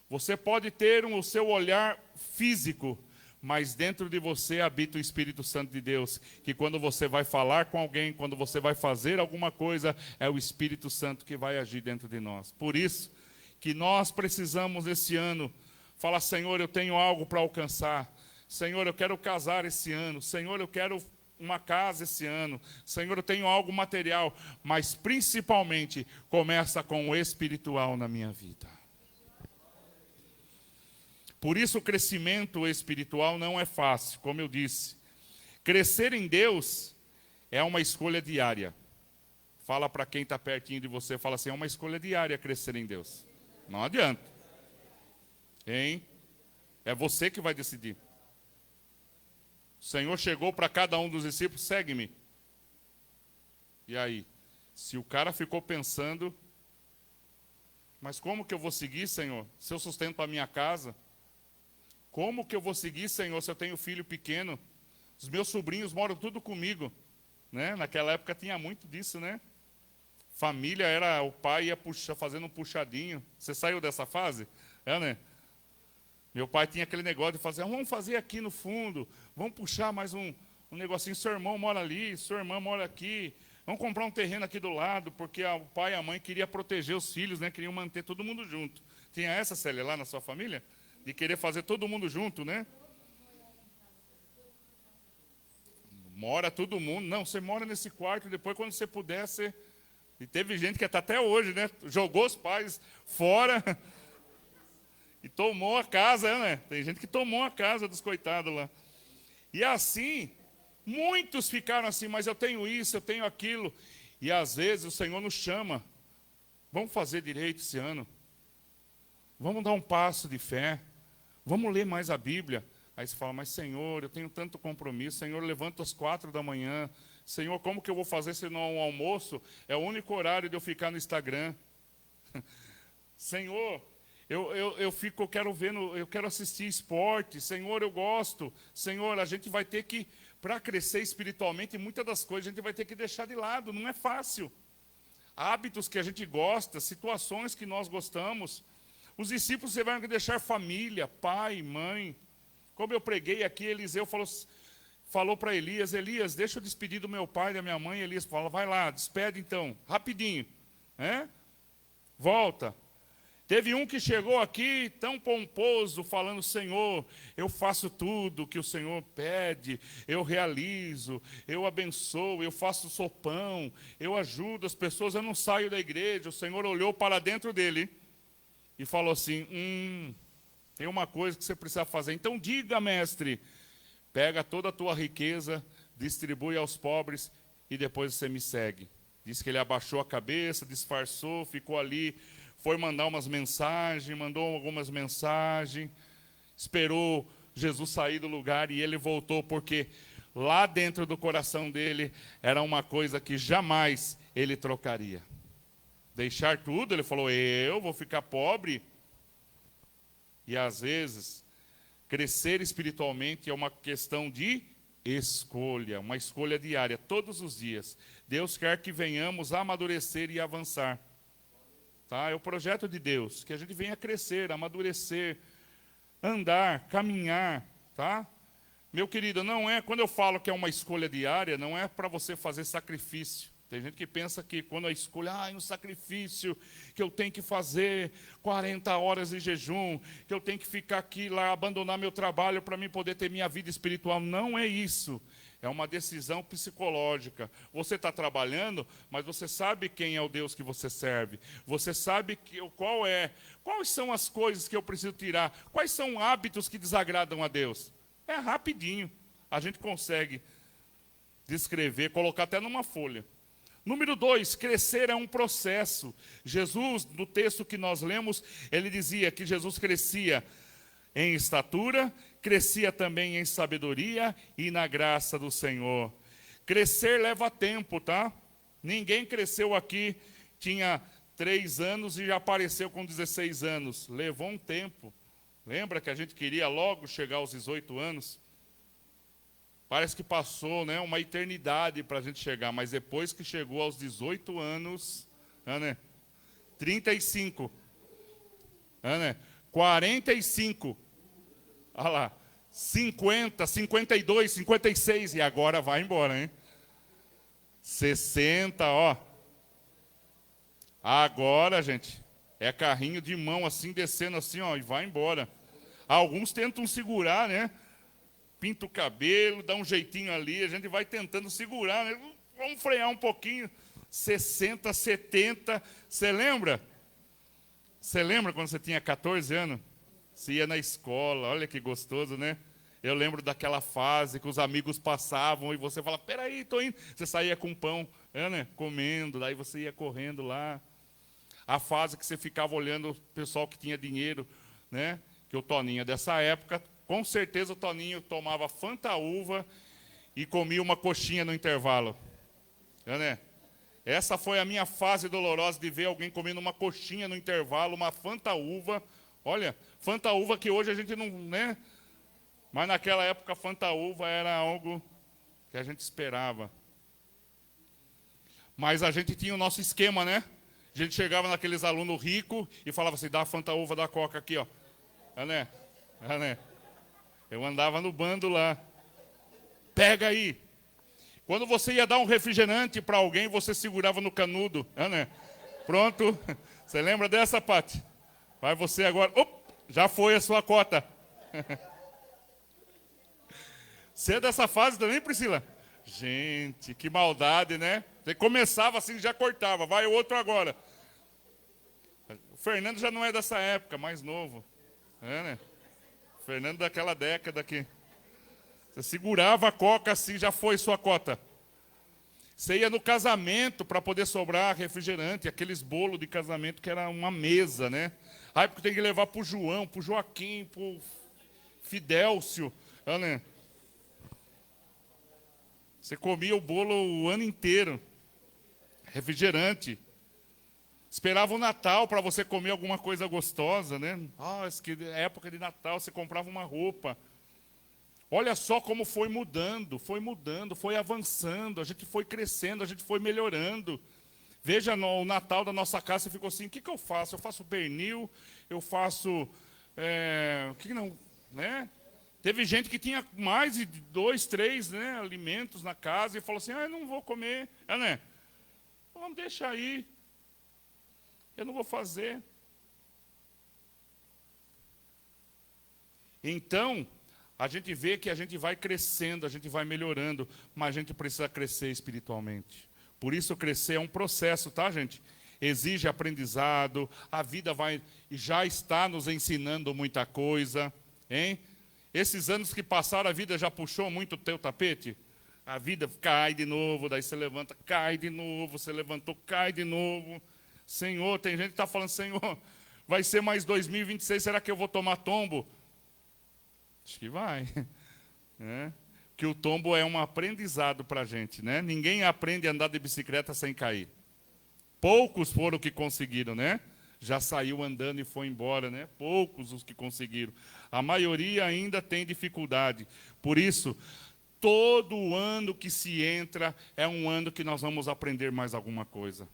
Você pode ter o seu olhar físico, mas dentro de você habita o Espírito Santo de Deus, que quando você vai falar com alguém, quando você vai fazer alguma coisa, é o Espírito Santo que vai agir dentro de nós. Por isso que nós precisamos esse ano falar, Senhor, eu tenho algo para alcançar. Senhor, eu quero casar esse ano. Senhor, eu quero uma casa esse ano. Senhor, eu tenho algo material, mas principalmente começa com o espiritual na minha vida. Por isso o crescimento espiritual não é fácil, como eu disse. Crescer em Deus é uma escolha diária. Fala para quem está pertinho de você, fala assim, é uma escolha diária crescer em Deus. Não adianta. Hein? É você que vai decidir. O Senhor chegou para cada um dos discípulos, segue-me. E aí? Se o cara ficou pensando, mas como que eu vou seguir, Senhor, se eu sustento a minha casa? Como que eu vou seguir, Senhor, se eu tenho filho pequeno? Os meus sobrinhos moram tudo comigo. Naquela época tinha muito disso, Família era, o pai ia fazendo um puxadinho. Você saiu dessa fase? Meu pai tinha aquele negócio de fazer, vamos fazer aqui no fundo, vamos puxar mais um negocinho, seu irmão mora ali, sua irmã mora aqui, vamos comprar um terreno aqui do lado, porque o pai e a mãe queriam proteger os filhos, queriam manter todo mundo junto. Tinha essa, Célia, lá na sua família? De querer fazer todo mundo junto, Mora todo mundo. Não, você mora nesse quarto e depois, quando você puder, você... E teve gente que até hoje, jogou os pais fora e tomou a casa, Tem gente que tomou a casa dos coitados lá. E assim, muitos ficaram assim, mas eu tenho isso, eu tenho aquilo. E às vezes o Senhor nos chama Vamos fazer direito esse ano. Vamos dar um passo de fé. Vamos ler mais a Bíblia. Aí você fala, mas Senhor, eu tenho tanto compromisso. Senhor, levanto às 4 da manhã. Senhor, como que eu vou fazer se não é um almoço? É o único horário de eu ficar no Instagram. Senhor, eu quero ver, eu quero assistir esporte. Senhor, eu gosto. Senhor, a gente vai ter que, para crescer espiritualmente, muitas das coisas a gente vai ter que deixar de lado. Não é fácil. Hábitos que a gente gosta, situações que nós gostamos. Os discípulos tiveram que deixar família, pai, mãe. Como eu preguei aqui, Eliseu falou para Elias, Elias, deixa eu despedir do meu pai e da minha mãe. Elias falou, vai lá, despede então, rapidinho. Volta. Teve um que chegou aqui tão pomposo, falando, Senhor, eu faço tudo que o Senhor pede, eu realizo, eu abençoo, eu faço sopão, eu ajudo as pessoas, eu não saio da igreja. O Senhor olhou para dentro dele e falou assim, tem uma coisa que você precisa fazer. Então diga, mestre, pega toda a tua riqueza, distribui aos pobres e depois você me segue. Diz que ele abaixou a cabeça, disfarçou, ficou ali, foi mandar umas mensagens, mandou algumas mensagens, esperou Jesus sair do lugar e ele voltou, porque lá dentro do coração dele era uma coisa que jamais ele trocaria. Deixar tudo, ele falou, eu vou ficar pobre? E às vezes, crescer espiritualmente é uma questão de escolha, uma escolha diária, todos os dias. Deus quer que venhamos amadurecer e avançar. Tá? É o projeto de Deus, que a gente venha crescer, amadurecer, andar, caminhar. Tá? Meu querido, não é, quando eu falo que é uma escolha diária, não é para você fazer sacrifício. Tem gente que pensa que quando a escolha, um sacrifício, que eu tenho que fazer 40 horas de jejum, que eu tenho que ficar aqui lá, abandonar meu trabalho para mim poder ter minha vida espiritual. Não é isso. É uma decisão psicológica. Você está trabalhando, mas você sabe quem é o Deus que você serve. Você sabe quais são as coisas que eu preciso tirar, quais são hábitos que desagradam a Deus. É rapidinho. A gente consegue descrever, colocar até numa folha. Número 2, crescer é um processo. Jesus, no texto que nós lemos, ele dizia que Jesus crescia em estatura, crescia também em sabedoria e na graça do Senhor. Crescer leva tempo, tá? Ninguém cresceu aqui, tinha 3 anos e já apareceu com 16 anos. Levou um tempo. Lembra que a gente queria logo chegar aos 18 anos? Parece que passou, né, uma eternidade para a gente chegar, mas depois que chegou aos 18 anos, 35, 45, olha lá, 50, 52, 56, e agora vai embora, hein? 60, ó. Agora, gente, é carrinho de mão assim, descendo assim, ó, e vai embora. Alguns tentam segurar, né? Pinta o cabelo, dá um jeitinho ali, a gente vai tentando segurar, né? Vamos frear um pouquinho. 60, 70, você lembra? Você lembra quando você tinha 14 anos? Você ia na escola, olha que gostoso, né? Eu lembro daquela fase que os amigos passavam e você falava, peraí, tô indo. Você saía com pão, né? Comendo, daí você ia correndo lá. A fase que você ficava olhando o pessoal que tinha dinheiro, né? Que o Toninho dessa época, com certeza o Toninho tomava Fanta-uva e comia uma coxinha no intervalo. Né? Essa foi a minha fase dolorosa de ver alguém comendo uma coxinha no intervalo, uma Fanta-uva. Olha, Fanta-uva que hoje a gente não, né? Mas naquela época Fanta-uva era algo que a gente esperava. Mas a gente tinha o nosso esquema, né? A gente chegava naqueles alunos ricos e falava assim, dá a Fanta-uva da Coca aqui, ó. Né? Eu andava no bando lá. Pega aí. Quando você ia dar um refrigerante para alguém, você segurava no canudo. Pronto. Você lembra dessa, Pati? Vai você agora. Já foi a sua cota. Você é dessa fase também, Priscila? Gente, que maldade, né? Você começava assim, já cortava. Vai o outro agora. O Fernando já não é dessa época, mais novo. Né? Fernando daquela década que você segurava a coca assim, já foi sua cota. Você ia no casamento para poder sobrar refrigerante, aqueles bolos de casamento que era uma mesa, né? Aí porque tem que levar para o João, para o Joaquim, para o Fidélcio, né? Você comia o bolo o ano inteiro, refrigerante. Esperava o Natal para você comer alguma coisa gostosa, né? Que época de Natal, você comprava uma roupa. Olha só como foi mudando, foi avançando, a gente foi crescendo, a gente foi melhorando. Veja, no Natal da nossa casa, você ficou assim, o que eu faço? Eu faço pernil, eu faço... o que não... né? Teve gente que tinha mais de 2, 3, né, alimentos na casa e falou assim, eu não vou comer. Né? Vamos deixar aí. Eu não vou fazer. Então, a gente vê que a gente vai crescendo, a gente vai melhorando, mas a gente precisa crescer espiritualmente. Por isso, crescer é um processo, tá, gente? Exige aprendizado, a vida vai e já está nos ensinando muita coisa, hein? Esses anos que passaram, a vida já puxou muito o teu tapete? A vida cai de novo, daí você levanta, cai de novo, você levantou, cai de novo. Senhor, tem gente que está falando, Senhor, vai ser mais 2026, será que eu vou tomar tombo? Acho que vai. Que o tombo é um aprendizado para a gente, né? Ninguém aprende a andar de bicicleta sem cair. Poucos foram que conseguiram, né? Já saiu andando e foi embora, né? Poucos os que conseguiram. A maioria ainda tem dificuldade. Por isso, todo ano que se entra é um ano que nós vamos aprender mais alguma coisa.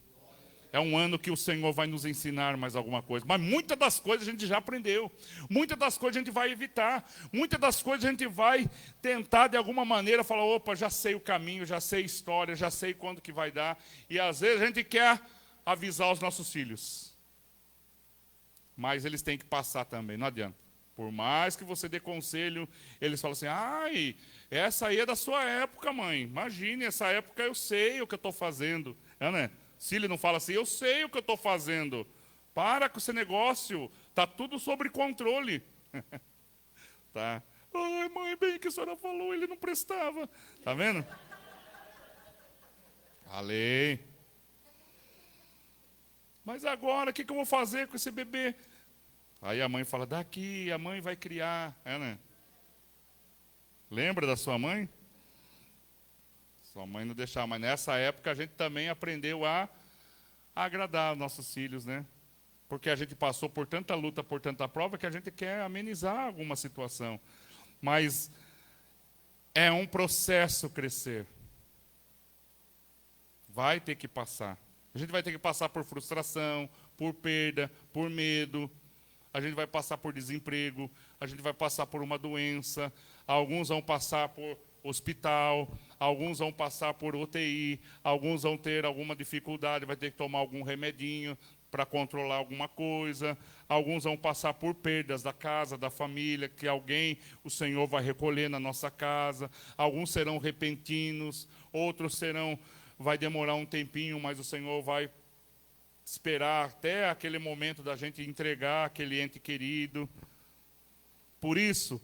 É um ano que o Senhor vai nos ensinar mais alguma coisa. Mas muitas das coisas a gente já aprendeu. Muitas das coisas a gente vai evitar. Muitas das coisas a gente vai tentar, de alguma maneira, falar, opa, já sei o caminho, já sei a história, já sei quando que vai dar. E às vezes a gente quer avisar os nossos filhos. Mas eles têm que passar também, não adianta. Por mais que você dê conselho, eles falam assim, ai, essa aí é da sua época, mãe. Imagine, essa época eu sei o que eu estou fazendo. Né? Se ele não fala assim, eu sei o que eu estou fazendo. Para com esse negócio. Está tudo sob controle. Tá. Ai, mãe, bem que a senhora falou, ele não prestava. Tá vendo? Falei. Mas agora, o que eu vou fazer com esse bebê? Aí a mãe fala, daqui, a mãe vai criar. Né? Lembra da sua mãe? Sua mãe não deixava, mas nessa época a gente também aprendeu a agradar os nossos filhos, né? Porque a gente passou por tanta luta, por tanta prova, que a gente quer amenizar alguma situação. Mas é um processo crescer. Vai ter que passar. A gente vai ter que passar por frustração, por perda, por medo. A gente vai passar por desemprego, a gente vai passar por uma doença. Alguns vão passar por hospital, alguns vão passar por UTI, alguns vão ter alguma dificuldade, vai ter que tomar algum remedinho para controlar alguma coisa. Alguns vão passar por perdas da casa, da família, que alguém, o Senhor vai recolher na nossa casa. Alguns serão repentinos, outros vai demorar um tempinho, mas o Senhor vai esperar até aquele momento da gente entregar aquele ente querido. Por isso,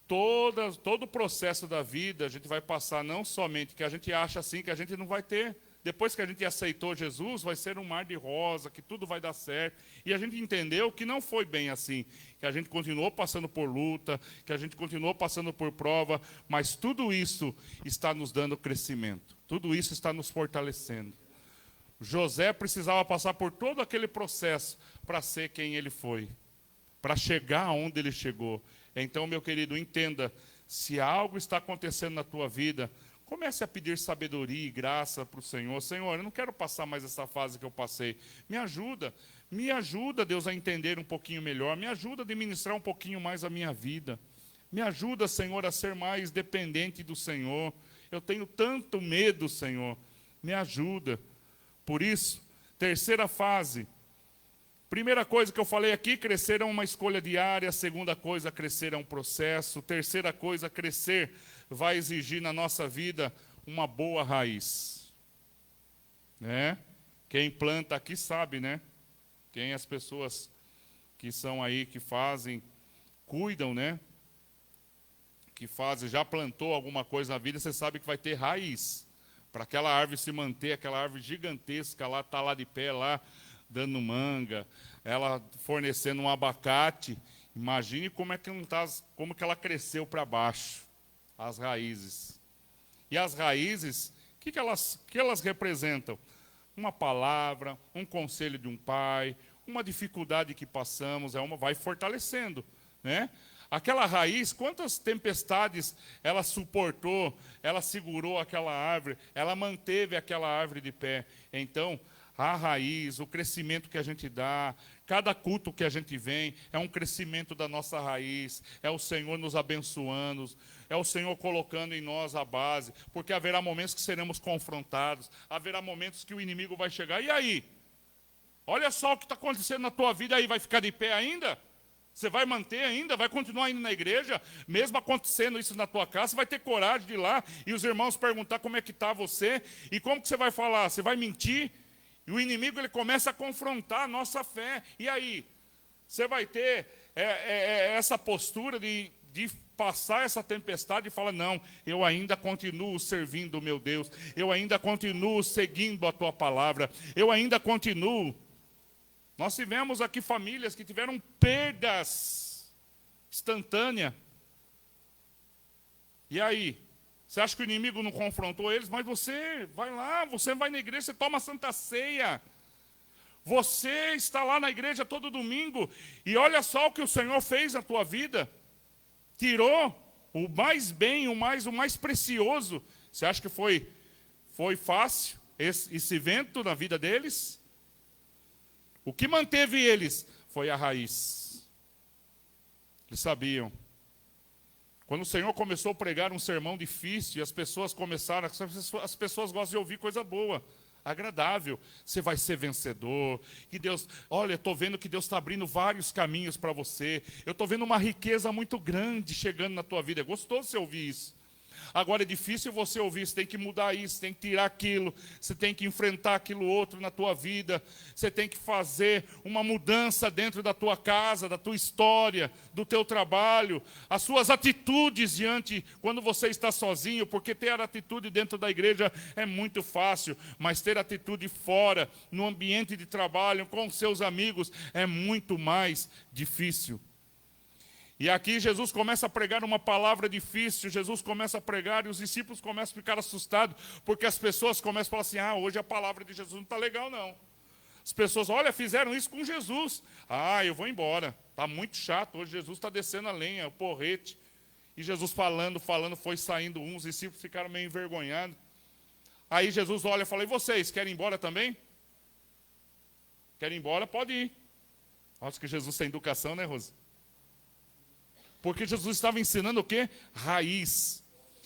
todo o processo da vida, a gente vai passar não somente que a gente acha assim, que a gente não vai ter. Depois que a gente aceitou Jesus, vai ser um mar de rosa, que tudo vai dar certo. E a gente entendeu que não foi bem assim. Que a gente continuou passando por luta, que a gente continuou passando por prova, mas tudo isso está nos dando crescimento. Tudo isso está nos fortalecendo. José precisava passar por todo aquele processo para ser quem ele foi, para chegar onde ele chegou. Então, meu querido, entenda, se algo está acontecendo na tua vida, comece a pedir sabedoria e graça para o Senhor. Senhor, eu não quero passar mais essa fase que eu passei. Me ajuda, Deus, a entender um pouquinho melhor. Me ajuda a administrar um pouquinho mais a minha vida. Me ajuda, Senhor, a ser mais dependente do Senhor. Eu tenho tanto medo, Senhor. Me ajuda. Por isso, terceira fase. Primeira coisa que eu falei aqui, crescer é uma escolha diária. Segunda coisa, crescer é um processo. Terceira coisa, crescer vai exigir na nossa vida uma boa raiz. Né? Quem planta aqui sabe, né? Quem as pessoas que são aí, que fazem, cuidam, né? Que fazem, já plantou alguma coisa na vida, você sabe que vai ter raiz. Para aquela árvore se manter, aquela árvore gigantesca lá, está lá de pé, lá, dando manga, ela fornecendo um abacate. Imagine como é que não tá, como que ela cresceu para baixo, as raízes. E as raízes, o que elas representam? Uma palavra, um conselho de um pai, uma dificuldade que passamos, vai fortalecendo, né? Aquela raiz, quantas tempestades ela suportou, ela segurou aquela árvore, ela manteve aquela árvore de pé. Então, a raiz, o crescimento que a gente dá, cada culto que a gente vem, é um crescimento da nossa raiz, é o Senhor nos abençoando, é o Senhor colocando em nós a base, porque haverá momentos que seremos confrontados, haverá momentos que o inimigo vai chegar. E aí? Olha só o que está acontecendo na tua vida aí, vai ficar de pé ainda? Você vai manter ainda? Vai continuar indo na igreja? Mesmo acontecendo isso na tua casa, você vai ter coragem de ir lá e os irmãos perguntar como é que está você? E como que você vai falar? Você vai mentir? E o inimigo ele começa a confrontar a nossa fé. E aí? Você vai ter essa postura de passar essa tempestade e falar, não, eu ainda continuo servindo o meu Deus. Eu ainda continuo seguindo a tua palavra. Eu ainda continuo. Nós tivemos aqui famílias que tiveram perdas instantâneas. E aí? Você acha que o inimigo não confrontou eles? Mas você vai lá, você vai na igreja, você toma a Santa Ceia. Você está lá na igreja todo domingo. E olha só o que o Senhor fez na tua vida. Tirou o mais bem, o mais precioso. Você acha que foi fácil esse vento na vida deles? O que manteve eles foi a raiz. Eles sabiam. Quando o Senhor começou a pregar um sermão difícil, e as pessoas começaram, as pessoas gostam de ouvir coisa boa, agradável. Você vai ser vencedor. Que Deus, olha, eu estou vendo que Deus está abrindo vários caminhos para você. Eu estou vendo uma riqueza muito grande chegando na tua vida. É gostoso você ouvir isso. Agora é difícil você ouvir, você tem que mudar isso, tem que tirar aquilo, você tem que enfrentar aquilo outro na tua vida, você tem que fazer uma mudança dentro da tua casa, da tua história, do teu trabalho, as suas atitudes quando você está sozinho, porque ter atitude dentro da igreja é muito fácil, mas ter atitude fora, no ambiente de trabalho, com seus amigos, é muito mais difícil. E aqui Jesus começa a pregar uma palavra difícil, Jesus começa a pregar e os discípulos começam a ficar assustados, porque as pessoas começam a falar assim, hoje a palavra de Jesus não está legal não. As pessoas, olha, fizeram isso com Jesus. Eu vou embora, está muito chato, hoje Jesus está descendo a lenha, o porrete. E Jesus falando, foi saindo os discípulos ficaram meio envergonhados. Aí Jesus olha e fala, e vocês, querem ir embora também? Querem ir embora? Pode ir. Acho que Jesus tem educação, né, Rose? Porque Jesus estava ensinando o quê? Raiz.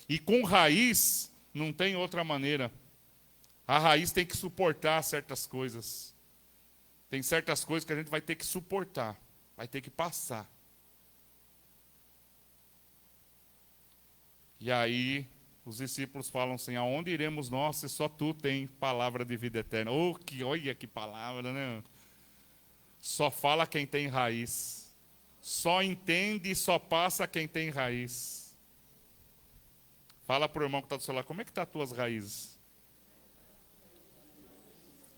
E com raiz, não tem outra maneira. A raiz tem que suportar certas coisas. Tem certas coisas que a gente vai ter que suportar. Vai ter que passar. E aí, os discípulos falam assim, aonde iremos nós se só tu tem palavra de vida eterna? Olha que palavra, né? Só fala quem tem raiz. Só entende e só passa quem tem raiz. Fala para o irmão que está do seu lado, como é que estão as tuas raízes?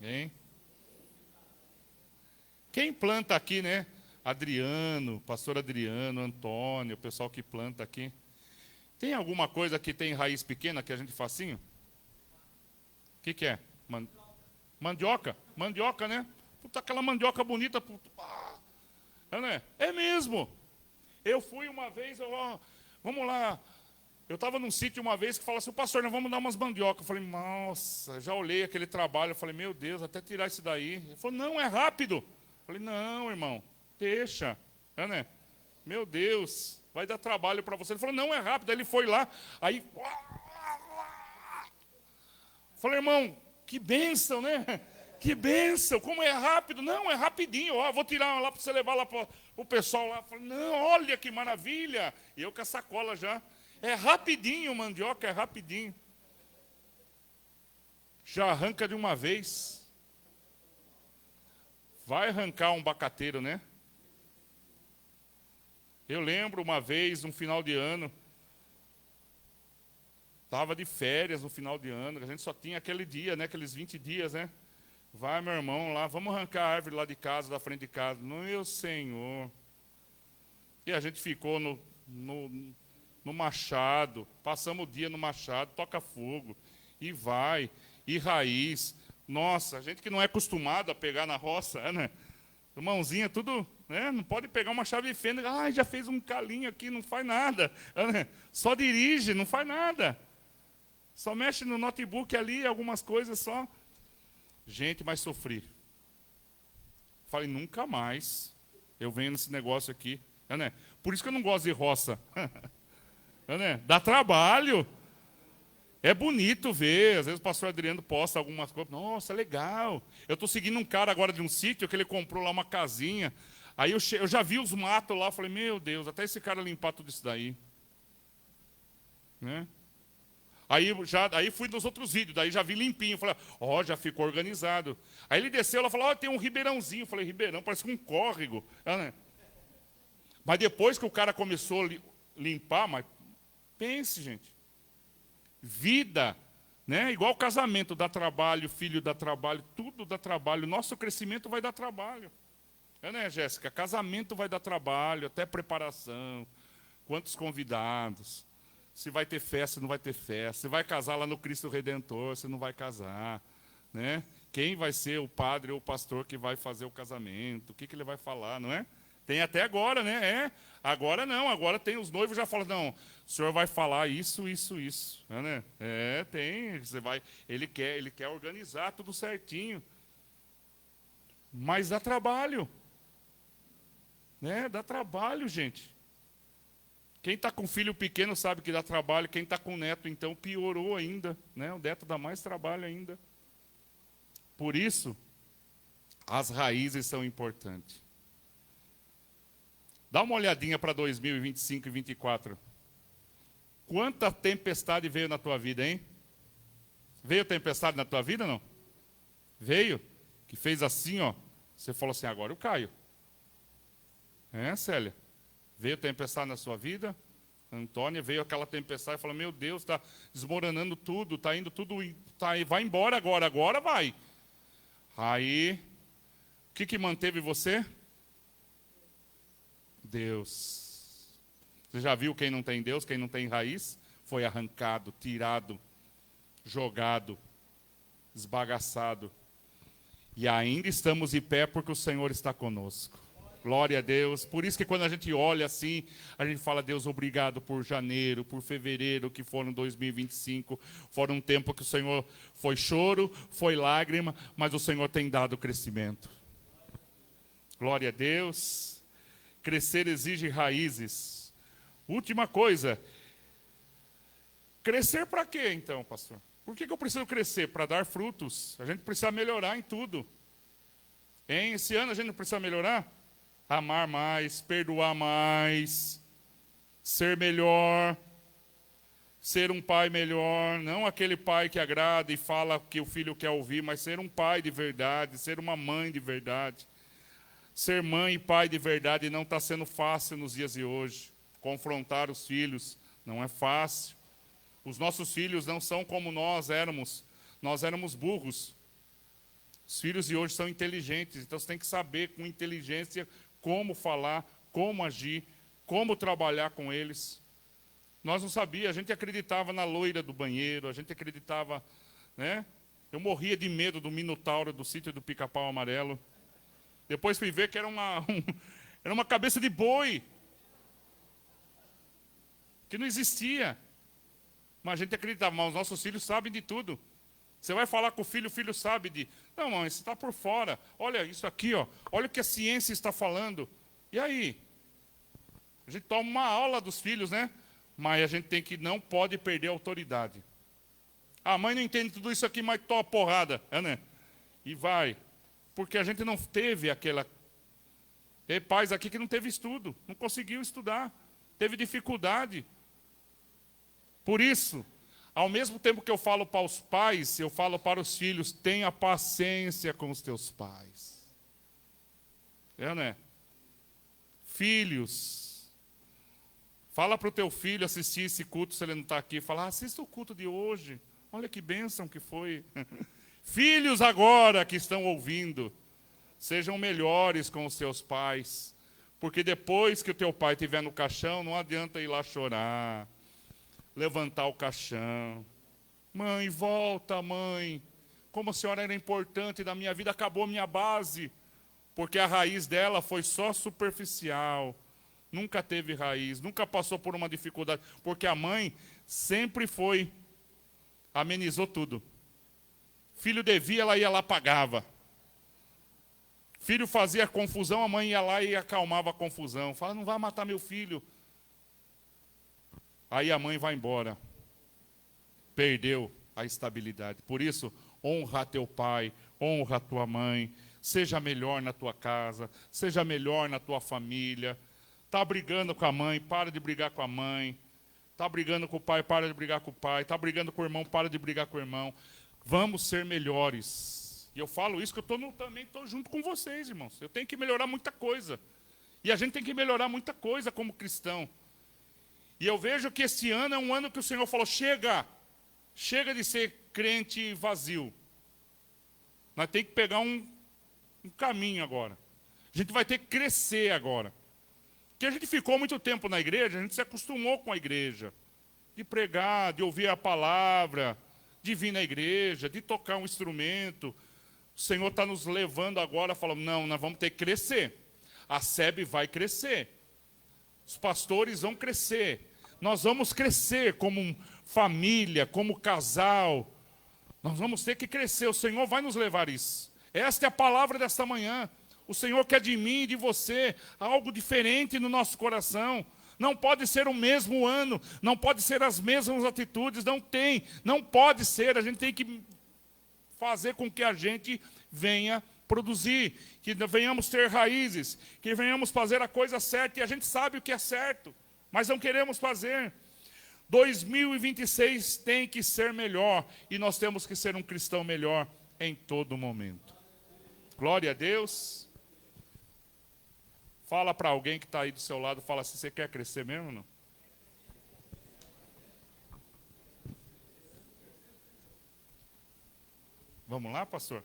Hein? Quem planta aqui, né? Adriano, pastor Adriano, Antônio, o pessoal que planta aqui. Tem alguma coisa que tem raiz pequena que a gente facinho? O que é? Mandioca? Mandioca, né? Puta, aquela mandioca bonita. É mesmo. Eu fui uma vez, vamos lá. Eu estava num sítio uma vez que falou assim, pastor, nós vamos dar umas mandiocas. Eu falei, nossa, já olhei aquele trabalho. Eu falei, meu Deus, até tirar isso daí. Ele falou, não, é rápido. Eu falei, não, irmão, deixa. Né? Meu Deus, vai dar trabalho para você. Ele falou, não, é rápido. Aí ele foi lá, aí... Falei, irmão, que bênção, né? Que bênção, como é rápido. Não, é rapidinho, vou tirar lá para você levar lá para o pessoal lá. Falei, não, olha que maravilha. E eu com a sacola já. É rapidinho, mandioca, é rapidinho. Já arranca de uma vez. Vai arrancar um bacateiro, né? Eu lembro uma vez, um final de ano, Estava de férias no final de ano, a gente só tinha aquele dia, né? Aqueles 20 dias, né? Vai, meu irmão, lá, vamos arrancar a árvore lá de casa, da frente de casa. Meu Senhor. E a gente ficou no machado, passamos o dia no machado, toca fogo, e vai, e raiz. Nossa, a gente que não é acostumado a pegar na roça, né? Mãozinha, tudo, né? Não pode pegar uma chave de fenda, já fez um calinho aqui, não faz nada. Né? Só dirige, não faz nada. Só mexe no notebook ali, algumas coisas só. Gente, mas sofri. Falei, nunca mais eu venho nesse negócio aqui. Né? Por isso que eu não gosto de roça. Né? Dá trabalho. É bonito ver. Às vezes o pastor Adriano posta algumas coisas. Nossa, legal. Eu estou seguindo um cara agora de um sítio que ele comprou lá uma casinha. Aí eu já vi os matos lá. Falei, meu Deus, até esse cara limpar tudo isso daí. Né? Aí fui nos outros vídeos, daí já vi limpinho, falei, já ficou organizado. Aí ele desceu, ela falou, tem um ribeirãozinho. Eu falei, ribeirão, parece um córrego. Né? Mas depois que o cara começou a limpar, mas pense, gente, vida, né? Igual casamento, dá trabalho, filho dá trabalho, tudo dá trabalho. Nosso crescimento vai dar trabalho. Né, Jéssica? Casamento vai dar trabalho, até preparação, quantos convidados. Se vai ter festa, não vai ter festa. Se vai casar lá no Cristo Redentor, se não vai casar. Né? Quem vai ser o padre ou o pastor que vai fazer o casamento? O que ele vai falar, não é? Tem até agora, né? Agora não, agora tem os noivos já falam, não, o senhor vai falar isso. Né? Tem, ele quer organizar tudo certinho. Mas dá trabalho. Né? Dá trabalho, gente. Quem está com filho pequeno sabe que dá trabalho. Quem está com neto, então, piorou ainda. Né? O neto dá mais trabalho ainda. Por isso, as raízes são importantes. Dá uma olhadinha para 2025 e 2024. Quanta tempestade veio na tua vida, hein? Veio tempestade na tua vida, não? Veio? Que fez assim, ó. Você falou assim, agora eu caio. Célia? Veio tempestade na sua vida? Antônia, veio aquela tempestade e falou, meu Deus, está desmoronando tudo, está indo tudo, vai embora agora vai. Aí, o que manteve você? Deus. Você já viu quem não tem Deus, quem não tem raiz? Foi arrancado, tirado, jogado, esbagaçado. E ainda estamos de pé porque o Senhor está conosco. Glória a Deus. Por isso que quando a gente olha assim, a gente fala, Deus, obrigado por janeiro, por fevereiro, que foram 2025. Foram um tempo que o Senhor foi choro, foi lágrima, mas o Senhor tem dado crescimento. Glória a Deus. Crescer exige raízes. Última coisa. Crescer para quê, então, pastor? Por que eu preciso crescer? Para dar frutos. A gente precisa melhorar em tudo. Esse ano a gente não precisa melhorar? Amar mais, perdoar mais, ser melhor, ser um pai melhor, não aquele pai que agrada e fala que o filho quer ouvir, mas ser um pai de verdade, ser uma mãe de verdade. Ser mãe e pai de verdade não está sendo fácil nos dias de hoje. Confrontar os filhos não é fácil. Os nossos filhos não são como nós éramos. Nós éramos burros. Os filhos de hoje são inteligentes, então você tem que saber com inteligência como falar, como agir, como trabalhar com eles. Nós não sabíamos, a gente acreditava na loira do banheiro, a gente acreditava, né? Eu morria de medo do Minotauro do sítio do Pica-Pau Amarelo. Depois fui ver que era uma cabeça de boi, que não existia. Mas a gente acreditava, mas os nossos filhos sabem de tudo. Você vai falar com o filho sabe de... Não, mãe, você está por fora. Olha isso aqui, ó. Olha o que a ciência está falando. E aí? A gente toma uma aula dos filhos, né? Mas a gente não pode perder a autoridade. A mãe não entende tudo isso aqui, mas toma porrada. Né? E vai. Porque a gente não teve aquela... Tem pais aqui que não teve estudo. Não conseguiu estudar. Teve dificuldade. Por isso... Ao mesmo tempo que eu falo para os pais, eu falo para os filhos, tenha paciência com os teus pais. Né? Filhos, Fala para o teu filho assistir esse culto, se ele não está aqui. Fala, assista o culto de hoje. Olha que bênção que foi. Filhos agora que estão ouvindo, sejam melhores com os seus pais. Porque depois que o teu pai estiver no caixão, não adianta ir lá chorar, levantar o caixão. Mãe, volta, mãe. Como a senhora era importante na minha vida, acabou minha base. Porque a raiz dela foi só superficial. Nunca teve raiz, nunca passou por uma dificuldade. Porque a mãe sempre foi, amenizou tudo. Filho devia, ela ia lá, pagava. Filho fazia confusão, a mãe ia lá e acalmava a confusão. Fala, não vai matar meu filho. Aí a mãe vai embora. Perdeu a estabilidade. Por isso, honra teu pai, honra a tua mãe. Seja melhor na tua casa, seja melhor na tua família. Está brigando com a mãe, para de brigar com a mãe. Está brigando com o pai, para de brigar com o pai. Está brigando com o irmão, para de brigar com o irmão. Vamos ser melhores. E eu falo isso que eu também estou junto com vocês, irmãos. Eu tenho que melhorar muita coisa. E a gente tem que melhorar muita coisa como cristão. E eu vejo que esse ano é um ano que o Senhor falou, chega de ser crente vazio. Nós temos que pegar um caminho agora. A gente vai ter que crescer agora. Porque a gente ficou muito tempo na igreja, a gente se acostumou com a igreja. De pregar, de ouvir a palavra, de vir na igreja, de tocar um instrumento. O Senhor está nos levando agora, falando, não, nós vamos ter que crescer. A SEB vai crescer. Os pastores vão crescer. Nós vamos crescer como família, como casal. Nós vamos ter que crescer. O Senhor vai nos levar isso. Esta é a palavra desta manhã. O Senhor quer de mim e de você algo diferente no nosso coração. Não pode ser o mesmo ano, não pode ser as mesmas atitudes, não pode ser. A gente tem que fazer com que a gente venha produzir, que venhamos ter raízes, que venhamos fazer a coisa certa, e a gente sabe o que é certo, mas não queremos fazer. 2026 tem que ser melhor, e nós temos que ser um cristão melhor em todo momento. Glória a Deus. Fala para alguém que está aí do seu lado, fala assim, você quer crescer mesmo ou não? Vamos lá, pastor?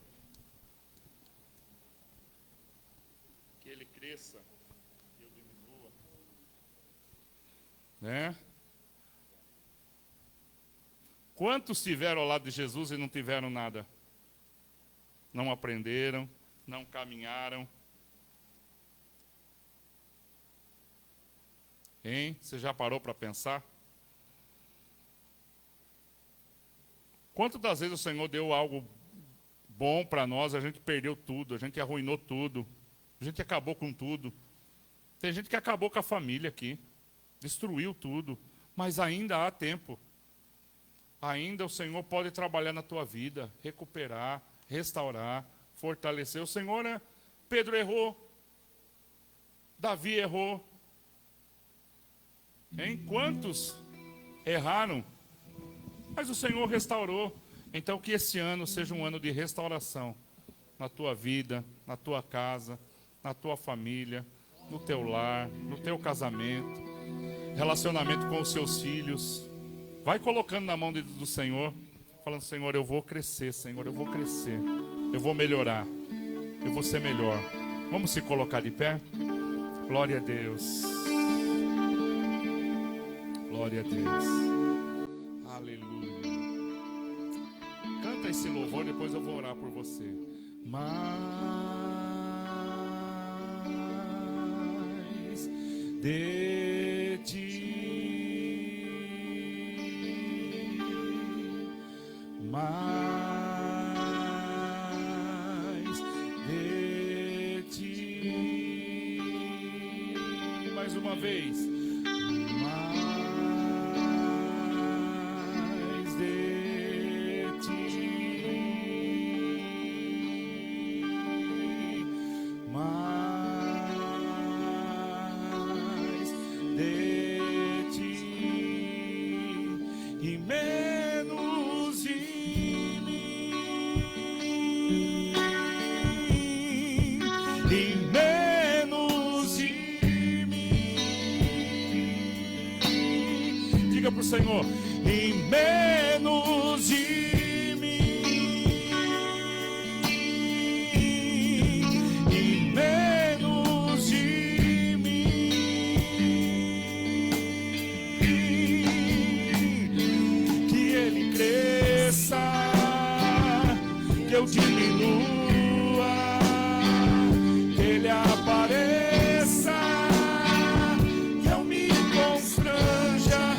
Que ele cresça, que eu diminua. Né? Quantos estiveram ao lado de Jesus e não tiveram nada? Não aprenderam, não caminharam. Hein? Você já parou para pensar? Quantas das vezes o Senhor deu algo bom para nós, a gente perdeu tudo, a gente arruinou tudo, a gente acabou com tudo. Tem gente que acabou com a família aqui, destruiu tudo, mas ainda há tempo. Ainda o Senhor pode trabalhar na tua vida, recuperar, restaurar, fortalecer. O Senhor, né? Pedro errou, Davi errou. Hein? Quantos erraram? Mas o Senhor restaurou. Então que esse ano seja um ano de restauração na tua vida, na tua casa, na tua família, no teu lar, no teu casamento, relacionamento com os seus filhos. Vai colocando na mão do Senhor, falando, Senhor, eu vou crescer, Senhor, eu vou crescer, eu vou melhorar, eu vou ser melhor. Vamos se colocar de pé? Glória a Deus. Glória a Deus. Aleluia. Canta esse louvor, depois eu vou orar por você. Mais de ti, mais de ti. Mais uma vez. Senhor, e menos de eu diminua, que Ele apareça, que eu me constranja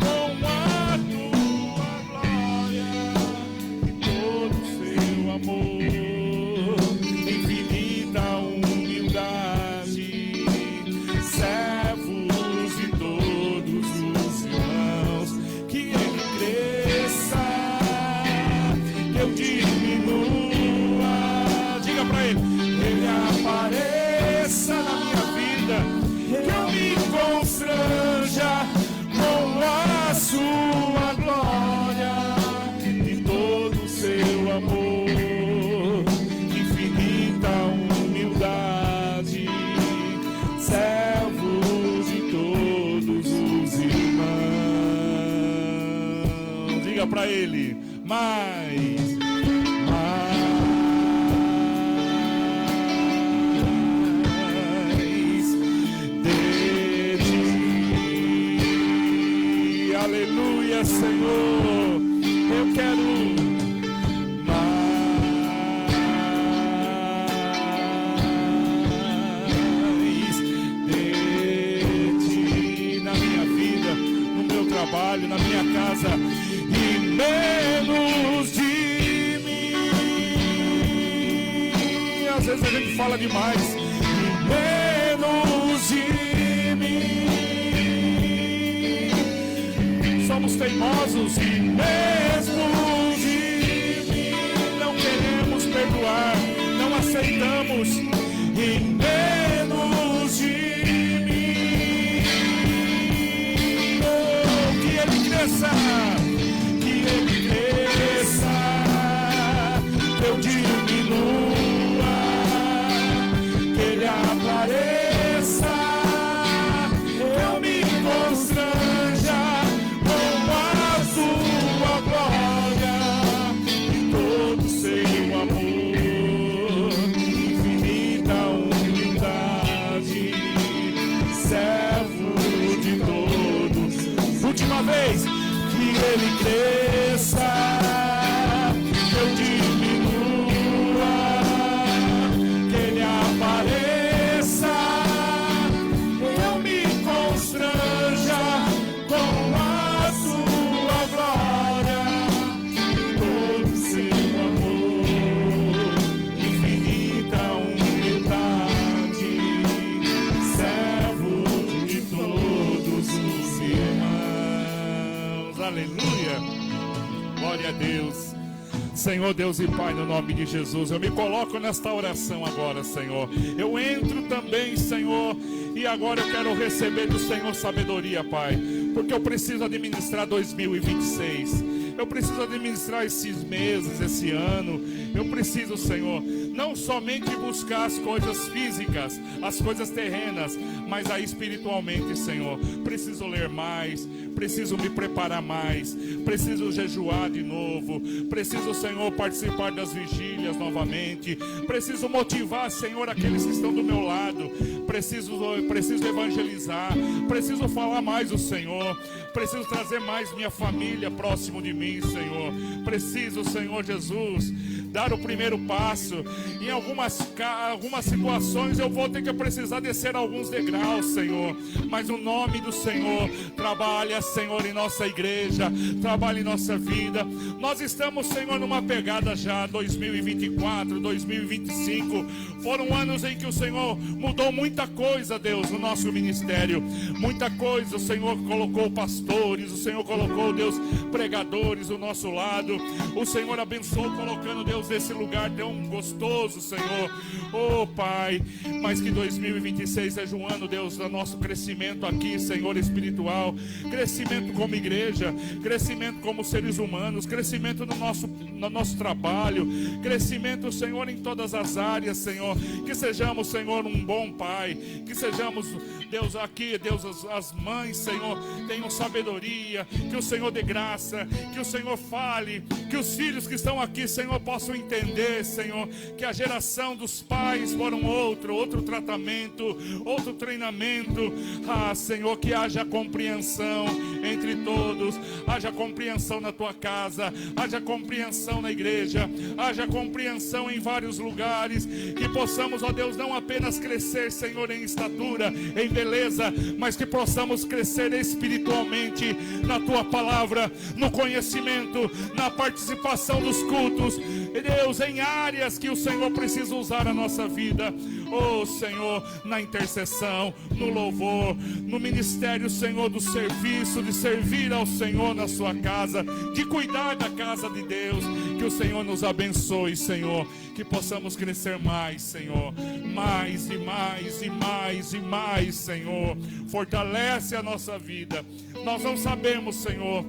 com a tua glória e todo o seu amor, infinita humildade, servos de todos os irmãos, que Ele cresça, que eu diminua. Diga para Ele, Ele apareça na minha vida, que eu me constranja com a sua glória e todo o seu amor, infinita humildade, servos de todos os irmãos. Diga para Ele, mais. Aleluia, Senhor, eu quero mais de ti na minha vida, no meu trabalho, na minha casa, e menos de mim. Às vezes a gente fala demais, e menos de mim. Somos teimosos e mesmo de mim não queremos perdoar, não aceitamos, e menos de mim. Oh, que Ele cresça, que Ele cresça, que eu diminua, que Ele apareça, eu me constranja com a sua glória e todo o seu amor, infinita humildade, servo de todos. Última vez, que Ele cresça, que eu diminua, que Ele apareça, eu me constranja com a sua glória e todo o seu amor, infinita humildade, servo de todos os irmãos. Aleluia, glória a Deus. Senhor Deus e Pai, no nome de Jesus, eu me coloco nesta oração agora, Senhor. Eu entro também, Senhor, e agora eu quero receber do Senhor sabedoria, Pai, porque eu preciso administrar 2026. Eu preciso administrar esses meses, esse ano. Eu preciso, Senhor, não somente buscar as coisas físicas, as coisas terrenas, mas aí espiritualmente, Senhor. Preciso ler mais, preciso me preparar mais, preciso jejuar de novo, preciso, Senhor, participar das vigílias novamente, preciso motivar, Senhor, aqueles que estão do meu lado, preciso evangelizar, preciso falar mais do Senhor, preciso trazer mais minha família próximo de mim, Senhor. Preciso, Senhor Jesus, dar o primeiro passo. Em algumas situações eu vou ter que precisar descer alguns degraus, Senhor, mas o nome do Senhor trabalha, Senhor, em nossa igreja, trabalha em nossa vida. Nós estamos, Senhor, numa pegada já 2024, 2025. Foram anos em que o Senhor mudou muita coisa, Deus, no nosso ministério. Muita coisa, o Senhor colocou pastores, o Senhor colocou, Deus, pregadores do nosso lado. O Senhor abençoou colocando, Deus, saímos desse lugar tão gostoso, Senhor. Oh, Pai, mas que 2026 seja um ano, Deus, do nosso crescimento aqui, Senhor, espiritual, crescimento como igreja, crescimento como seres humanos, crescimento no nosso trabalho, crescimento, Senhor, em todas as áreas, Senhor. Que sejamos, Senhor, um bom Pai, que sejamos, Deus, aqui, Deus, as mães, Senhor, tenham sabedoria, que o Senhor dê graça, que o Senhor fale, que os filhos que estão aqui, Senhor, possam entender, Senhor, que a geração dos pais foram outro tratamento, outro treinamento. Ah, Senhor, que haja compreensão entre todos, haja compreensão na tua casa, haja compreensão na igreja, haja compreensão em vários lugares, que possamos, ó Deus, não apenas crescer, Senhor, em estatura, em beleza, mas que possamos crescer espiritualmente na tua palavra, no conhecimento, na participação dos cultos, Deus, em áreas que o Senhor precisa usar a nossa vida. Oh, Senhor, na intercessão, no louvor, no ministério, Senhor, do serviço, de servir ao Senhor na sua casa, de cuidar da casa de Deus. Que o Senhor nos abençoe, Senhor, que possamos crescer mais, Senhor, mais e mais e mais e mais, Senhor. Fortalece a nossa vida. Nós não sabemos, Senhor,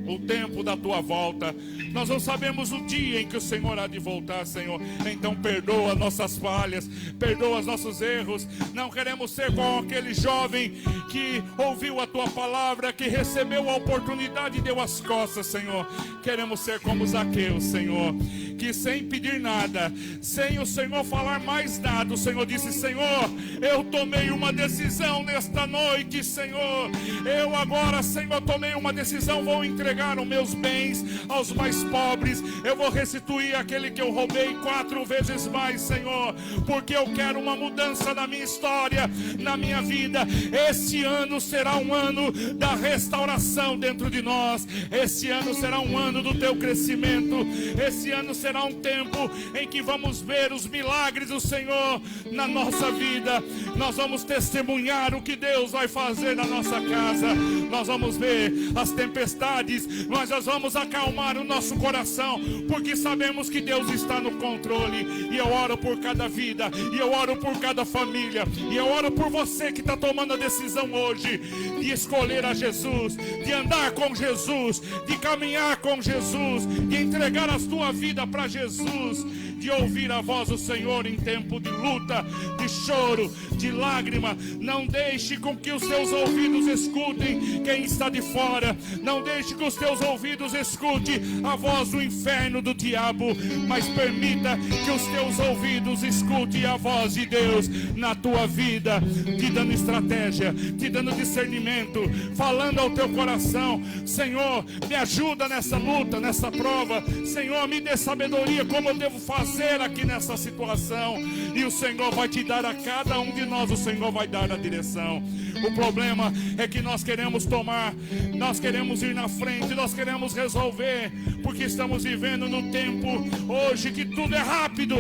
o tempo da tua volta, nós não sabemos o dia em que o Senhor há de voltar, Senhor. Então perdoa nossas falhas, perdoa os nossos erros. Não queremos ser como aquele jovem que ouviu a tua palavra, que recebeu a oportunidade e deu as costas, Senhor. Queremos ser como Zaqueu, Senhor, que sem pedir nada, sem o Senhor falar mais nada, o Senhor disse: Senhor, eu tomei uma decisão nesta noite, Senhor. Eu agora, Senhor, tomei uma decisão, vou entregar os meus bens aos mais pobres. Eu vou restituir aquele que eu roubei 4 vezes mais, Senhor, porque eu quero uma mudança na minha história, na minha vida. Este ano será um ano da restauração dentro de nós. Esse ano será um ano do teu crescimento. Esse ano será um tempo em que vamos ver os milagres do Senhor na nossa vida. Nós vamos testemunhar o que Deus vai fazer na nossa casa. Nós vamos ver as tempestades, mas nós vamos acalmar o nosso coração, porque sabemos que Deus está no controle. E eu oro por cada vida, e eu oro por cada família, e eu oro por você que está tomando a decisão hoje de escolher a Jesus, de andar com Jesus, de caminhar com Jesus, de entregar a tua vida para Jesus, de ouvir a voz do Senhor em tempo de luta, de choro, de lágrima. Não deixe com que os teus ouvidos escutem quem está de fora. Não deixe que os teus ouvidos escutem a voz do inferno, do diabo, mas permita que os teus ouvidos escutem a voz de Deus na tua vida, te dando estratégia, te dando discernimento, falando ao teu coração: Senhor, me ajuda nessa luta, nessa prova. Senhor, me dê sabedoria como eu devo fazer aqui nessa situação. E o Senhor vai te dar, a cada um de nós o Senhor vai dar a direção. O problema é que nós queremos tomar, nós queremos ir na frente, nós queremos resolver, porque estamos vivendo no tempo hoje que tudo é rápido.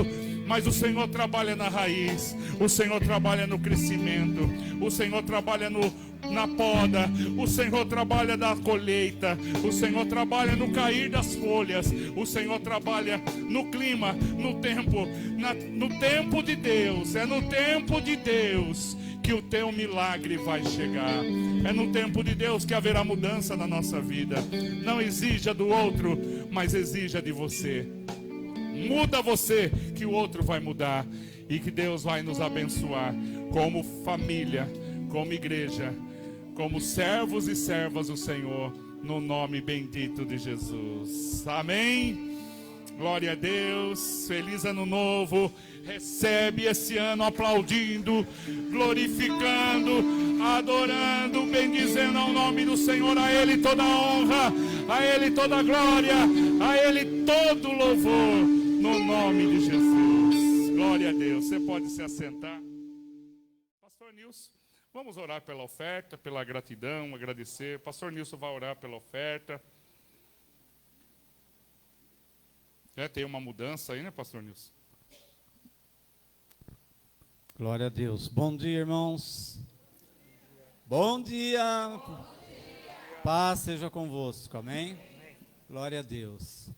Mas o Senhor trabalha na raiz, o Senhor trabalha no crescimento, o Senhor trabalha na poda, o Senhor trabalha na colheita, o Senhor trabalha no cair das folhas, o Senhor trabalha no clima, no tempo, no tempo de Deus. É no tempo de Deus que o teu milagre vai chegar. É no tempo de Deus que haverá mudança na nossa vida. Não exija do outro, mas exija de você. Muda você, que o outro vai mudar. E que Deus vai nos abençoar como família, como igreja, como servos e servas do Senhor, no nome bendito de Jesus. Amém? Glória a Deus. Feliz ano novo. Recebe esse ano aplaudindo, glorificando, adorando, bendizendo ao nome do Senhor. A Ele toda a honra, a Ele toda a glória, a Ele todo o louvor, no nome de Jesus. Glória a Deus. Você pode se assentar. Pastor Nilson, vamos orar pela oferta, pela gratidão, agradecer. Pastor Nilson vai orar pela oferta. Tem uma mudança aí, né, Pastor Nilson? Glória a Deus. Bom dia, irmãos. Bom dia. Bom dia. Paz seja convosco, amém? Glória a Deus.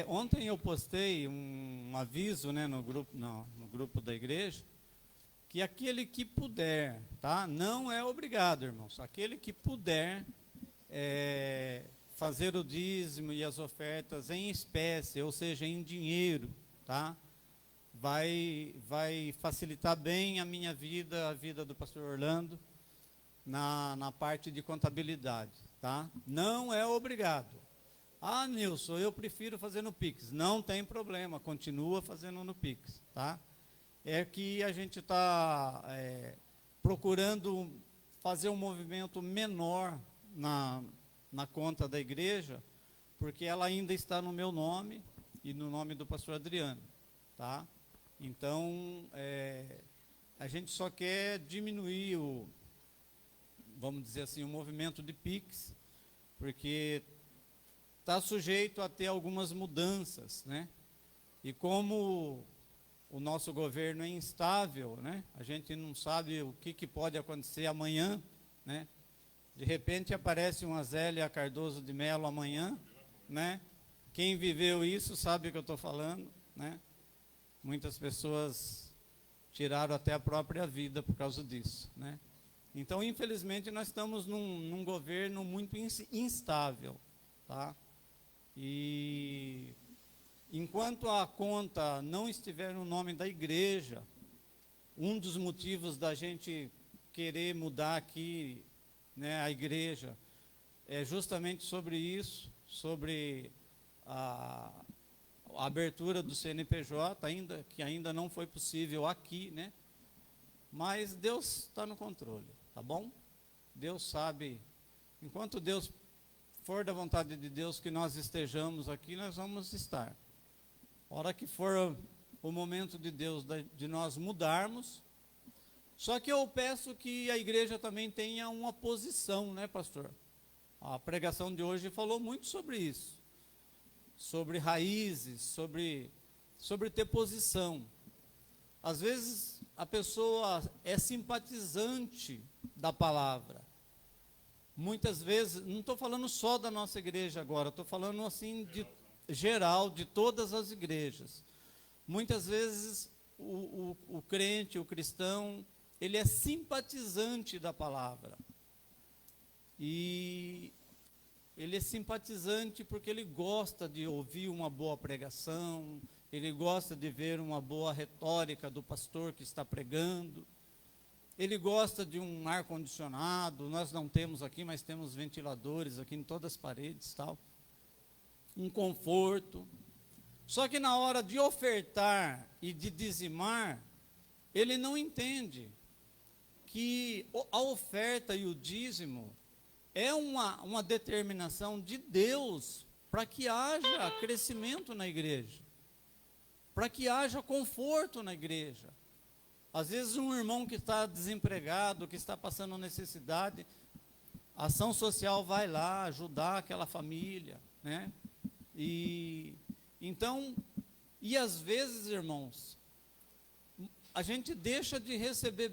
Ontem eu postei um aviso, né, no grupo da igreja, que aquele que puder, tá? Não é obrigado, irmãos. Aquele que puder fazer o dízimo e as ofertas em espécie, ou seja, em dinheiro, tá? Vai facilitar bem a minha vida, a vida do pastor Orlando, na parte de contabilidade, tá? Não é obrigado. Ah, Nilson, eu prefiro fazer no Pix. Não tem problema, continua fazendo no Pix, tá? É que a gente está procurando fazer um movimento menor na conta da igreja, porque ela ainda está no meu nome e no nome do pastor Adriano, tá? Então, a gente só quer diminuir vamos dizer assim, o movimento de Pix, porque está sujeito a ter algumas mudanças, né? E como o nosso governo é instável, né? A gente não sabe o que pode acontecer amanhã, né? De repente aparece uma Zélia Cardoso de Mello amanhã, né? Quem viveu isso sabe o que eu estou falando, né? Muitas pessoas tiraram até a própria vida por causa disso, né? Então, infelizmente, nós estamos num governo muito instável, tá? E enquanto a conta não estiver no nome da igreja, um dos motivos da gente querer mudar aqui, né, a igreja, é justamente sobre isso, sobre a abertura do CNPJ, que ainda não foi possível aqui, né? Mas Deus está no controle, tá bom? Deus sabe, enquanto Deus for da vontade de Deus que nós estejamos aqui, nós vamos estar. A hora que for o momento de Deus de nós mudarmos, só que eu peço que a igreja também tenha uma posição, né, pastor? A pregação de hoje falou muito sobre isso, sobre raízes, sobre ter posição. Às vezes a pessoa é simpatizante da palavra. Muitas vezes, não estou falando só da nossa igreja agora, estou falando assim de geral, de todas as igrejas. Muitas vezes o crente, o cristão, ele é simpatizante da palavra. E ele é simpatizante porque ele gosta de ouvir uma boa pregação, ele gosta de ver uma boa retórica do pastor que está pregando, ele gosta de um ar-condicionado, nós não temos aqui, mas temos ventiladores aqui em todas as paredes, tal, um conforto. Só que na hora de ofertar e de dizimar, ele não entende que a oferta e o dízimo é uma determinação de Deus para que haja crescimento na igreja, para que haja conforto na igreja. Às vezes um irmão que está desempregado, que está passando necessidade, a ação social vai lá ajudar aquela família, né? E às vezes, irmãos, a gente deixa de receber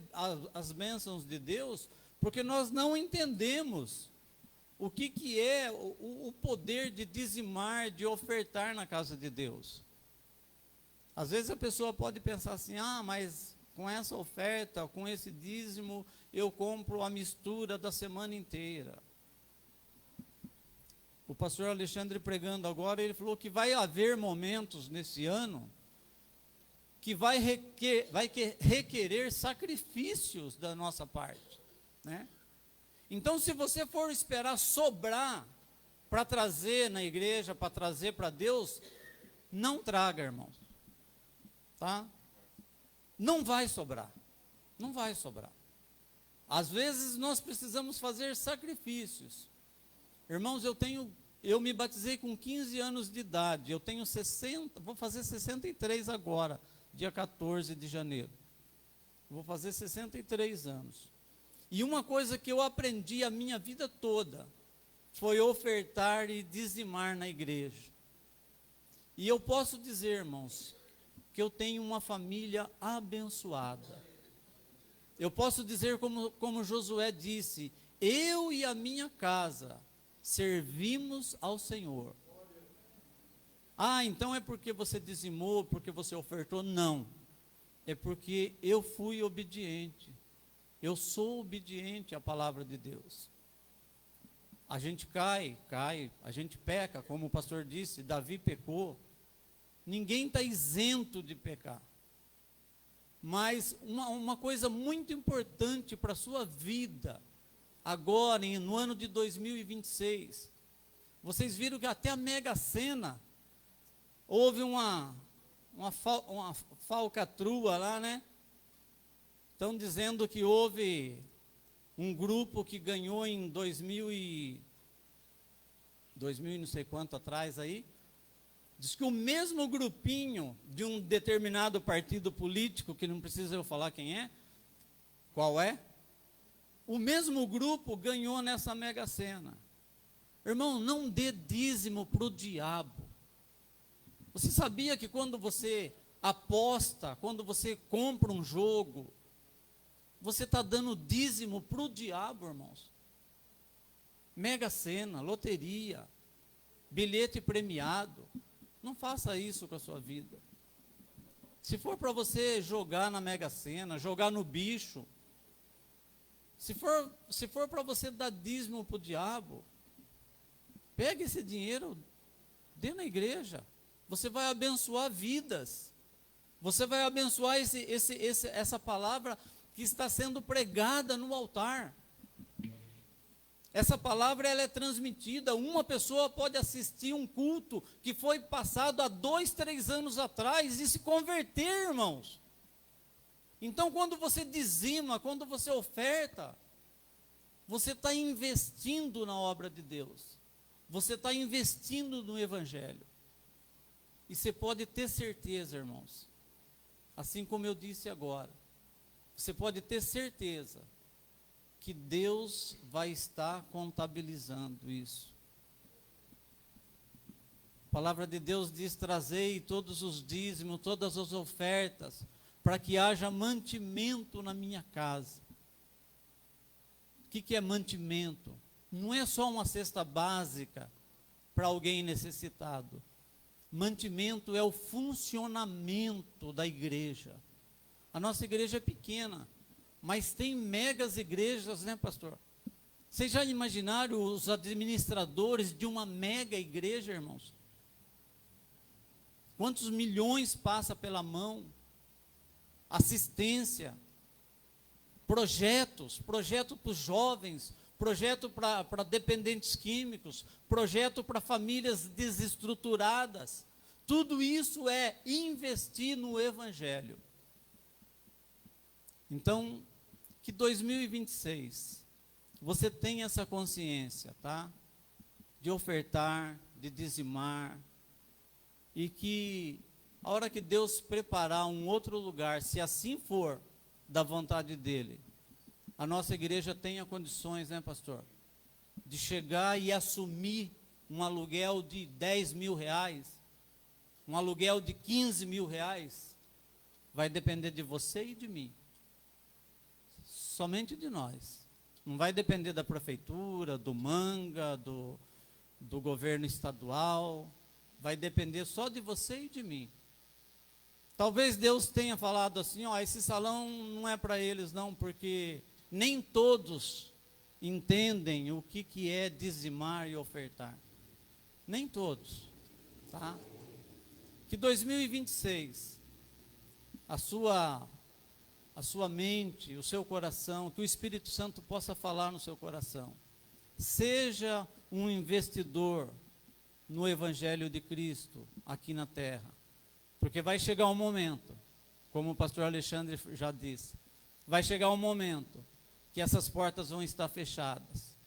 as bênçãos de Deus porque nós não entendemos o que é o poder de dizimar, de ofertar na casa de Deus. Às vezes a pessoa pode pensar assim, mas com essa oferta, com esse dízimo, eu compro a mistura da semana inteira. O pastor Alexandre pregando agora, ele falou que vai haver momentos nesse ano que vai requerer sacrifícios da nossa parte, né? Então, se você for esperar sobrar para trazer na igreja, para trazer para Deus, não traga, irmãos, tá? Não vai sobrar, não vai sobrar. Às vezes nós precisamos fazer sacrifícios. Irmãos, eu me batizei com 15 anos de idade, eu tenho 60, vou fazer 63 agora, dia 14 de janeiro. Vou fazer 63 anos. E uma coisa que eu aprendi a minha vida toda foi ofertar e dizimar na igreja. E eu posso dizer, irmãos, que eu tenho uma família abençoada. Eu posso dizer como Josué disse, eu e a minha casa servimos ao Senhor. Ah, então é porque você dizimou, porque você ofertou? Não. É porque eu fui obediente. Eu sou obediente à palavra de Deus. A gente cai, a gente peca, como o pastor disse, Davi pecou. Ninguém está isento de pecar. Mas uma coisa muito importante para a sua vida, agora, no ano de 2026, vocês viram que até a Mega Sena, houve uma falcatrua lá, né? Estão dizendo que houve um grupo que ganhou em 2000 e não sei quanto atrás aí. Diz que o mesmo grupinho de um determinado partido político, que não precisa eu falar quem é, qual é, o mesmo grupo ganhou nessa Mega Sena. Irmão, não dê dízimo para o diabo. Você sabia que quando você aposta, quando você compra um jogo, você está dando dízimo para o diabo, irmãos? Mega Sena, loteria, bilhete premiado. Não faça isso com a sua vida. Se for para você jogar na Mega Sena, jogar no bicho, se for para você dar dízimo para o diabo, pegue esse dinheiro, dê na igreja. Você vai abençoar vidas. Você vai abençoar essa palavra que está sendo pregada no altar. Essa palavra ela é transmitida. Uma pessoa pode assistir um culto que foi passado há 2, 3 anos atrás e se converter, irmãos. Então, quando você dizima, quando você oferta, você está investindo na obra de Deus. Você está investindo no Evangelho. E você pode ter certeza, irmãos, assim como eu disse agora, você pode ter certeza que Deus vai estar contabilizando isso. A palavra de Deus diz: trazei todos os dízimos, todas as ofertas, para que haja mantimento na minha casa. O que é mantimento? Não é só uma cesta básica para alguém necessitado. Mantimento é o funcionamento da igreja. A nossa igreja é pequena, mas tem megas igrejas, né, pastor? Vocês já imaginaram os administradores de uma mega igreja, irmãos? Quantos milhões passa pela mão? Assistência, projeto para os jovens, projeto para dependentes químicos, projeto para famílias desestruturadas. Tudo isso é investir no Evangelho. Então, que 2026 você tenha essa consciência, tá? De ofertar, de dizimar, e que a hora que Deus preparar um outro lugar, se assim for da vontade dele, a nossa igreja tenha condições, né, pastor? De chegar e assumir um aluguel de 10 mil reais, um aluguel de 15 mil reais, vai depender de você e de mim. Somente de nós. Não vai depender da prefeitura, do Manga, do governo estadual. Vai depender só de você e de mim. Talvez Deus tenha falado assim: ó, esse salão não é para eles não, porque nem todos entendem o que é dizimar e ofertar. Nem todos, tá? Que 2026, a sua mente, o seu coração, que o Espírito Santo possa falar no seu coração. Seja um investidor no Evangelho de Cristo aqui na terra. Porque vai chegar um momento, como o pastor Alexandre já disse, vai chegar um momento que essas portas vão estar fechadas.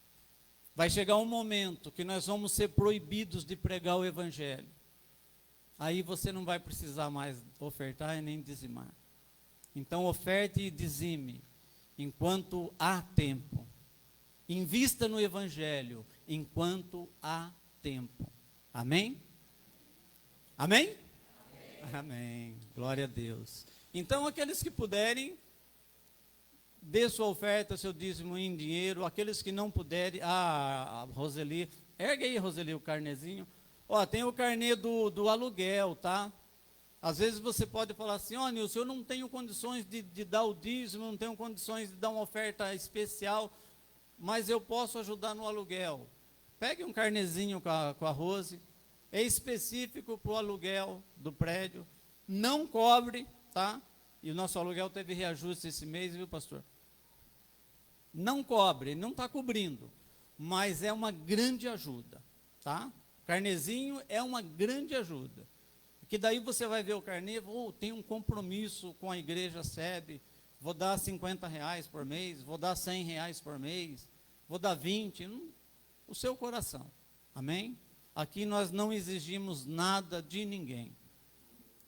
Vai chegar um momento que nós vamos ser proibidos de pregar o Evangelho. Aí você não vai precisar mais ofertar e nem dizimar. Então oferte e dizime enquanto há tempo. Invista no Evangelho enquanto há tempo. Amém? Amém? Amém. Amém. Glória a Deus. Então aqueles que puderem, dê sua oferta, seu dízimo em dinheiro. Aqueles que não puderem, a Roseli, ergue aí, Roseli, o carnezinho. Ó, tem o carnê do aluguel, tá? Às vezes você pode falar assim, ó, Nilson, eu não tenho condições de dar o dízimo, não tenho condições de dar uma oferta especial, mas eu posso ajudar no aluguel. Pegue um carnezinho com a Rose, é específico para o aluguel do prédio, não cobre, tá? E o nosso aluguel teve reajuste esse mês, viu, pastor? Não cobre, não está cobrindo, mas é uma grande ajuda, tá? Carnezinho é uma grande ajuda. Que daí você vai ver o carnê, tem um compromisso com a igreja SEB, vou dar R$50 por mês, vou dar R$100 por mês, vou dar 20, o seu coração, amém? Aqui nós não exigimos nada de ninguém.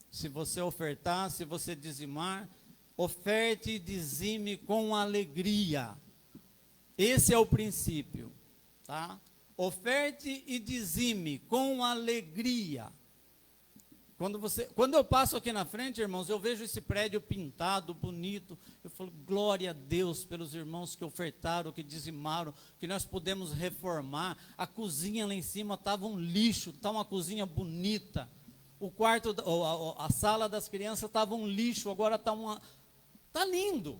Se você ofertar, se você dizimar, oferte e dizime com alegria. Esse é o princípio, tá? Oferte e dizime com alegria. Quando eu passo aqui na frente, irmãos, eu vejo esse prédio pintado, bonito, eu falo, glória a Deus pelos irmãos que ofertaram, que dizimaram, que nós pudemos reformar. A cozinha lá em cima estava um lixo, está uma cozinha bonita. O quarto, a sala das crianças estava um lixo, agora está lindo.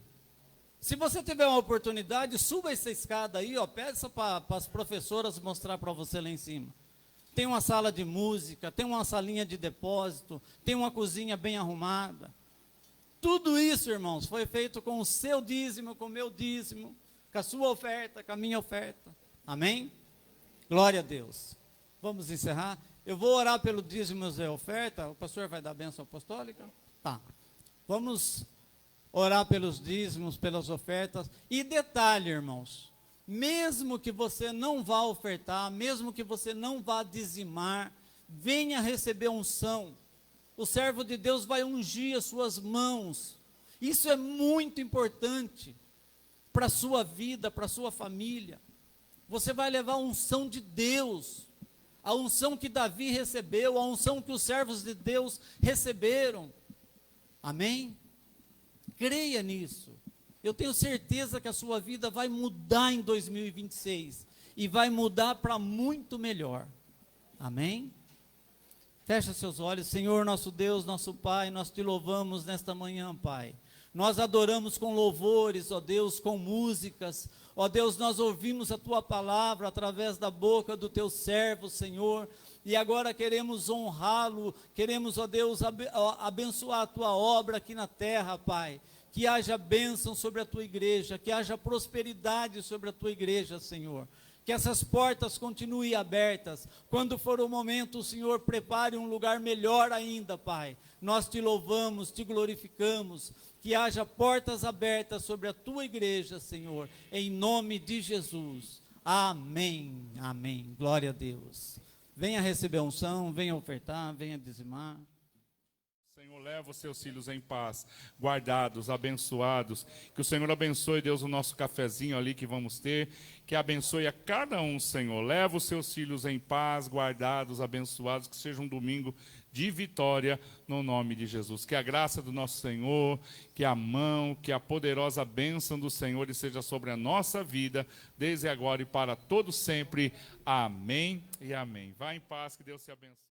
Se você tiver uma oportunidade, suba essa escada aí, ó, peça para as professoras mostrar para você lá em cima. Tem uma sala de música, tem uma salinha de depósito, tem uma cozinha bem arrumada. Tudo isso, irmãos, foi feito com o seu dízimo, com o meu dízimo, com a sua oferta, com a minha oferta. Amém? Glória a Deus. Vamos encerrar. Eu vou orar pelo dízimo e oferta. O pastor vai dar a bênção apostólica? Tá. Vamos orar pelos dízimos, pelas ofertas. E detalhe, irmãos, mesmo que você não vá ofertar, mesmo que você não vá dizimar, venha receber unção. O servo de Deus vai ungir as suas mãos. Isso é muito importante para a sua vida, para a sua família. Você vai levar a unção de Deus, a unção que Davi recebeu, a unção que os servos de Deus receberam. Amém? Creia nisso. Eu tenho certeza que a sua vida vai mudar em 2026 e vai mudar para muito melhor. Amém? Fecha seus olhos. Senhor, nosso Deus, nosso Pai, nós te louvamos nesta manhã, Pai. Nós adoramos com louvores, ó Deus, com músicas. Ó Deus, nós ouvimos a tua palavra através da boca do teu servo, Senhor. E agora queremos honrá-lo, queremos, ó Deus, abençoar a tua obra aqui na terra, Pai. Que haja bênção sobre a tua igreja, que haja prosperidade sobre a tua igreja, Senhor. Que essas portas continuem abertas. Quando for o momento, o Senhor prepare um lugar melhor ainda, Pai. Nós te louvamos, te glorificamos. Que haja portas abertas sobre a tua igreja, Senhor. Em nome de Jesus. Amém. Amém. Glória a Deus. Venha receber unção, venha ofertar, venha dizimar. Senhor, leva os seus filhos em paz, guardados, abençoados. Que o Senhor abençoe, Deus, o nosso cafezinho ali que vamos ter. Que abençoe a cada um, Senhor. Leva os seus filhos em paz, guardados, abençoados. Que seja um domingo de vitória no nome de Jesus. Que a graça do nosso Senhor, que a mão, que a poderosa bênção do Senhor esteja sobre a nossa vida, desde agora e para todo sempre. Amém e amém. Vá em paz, que Deus te abençoe.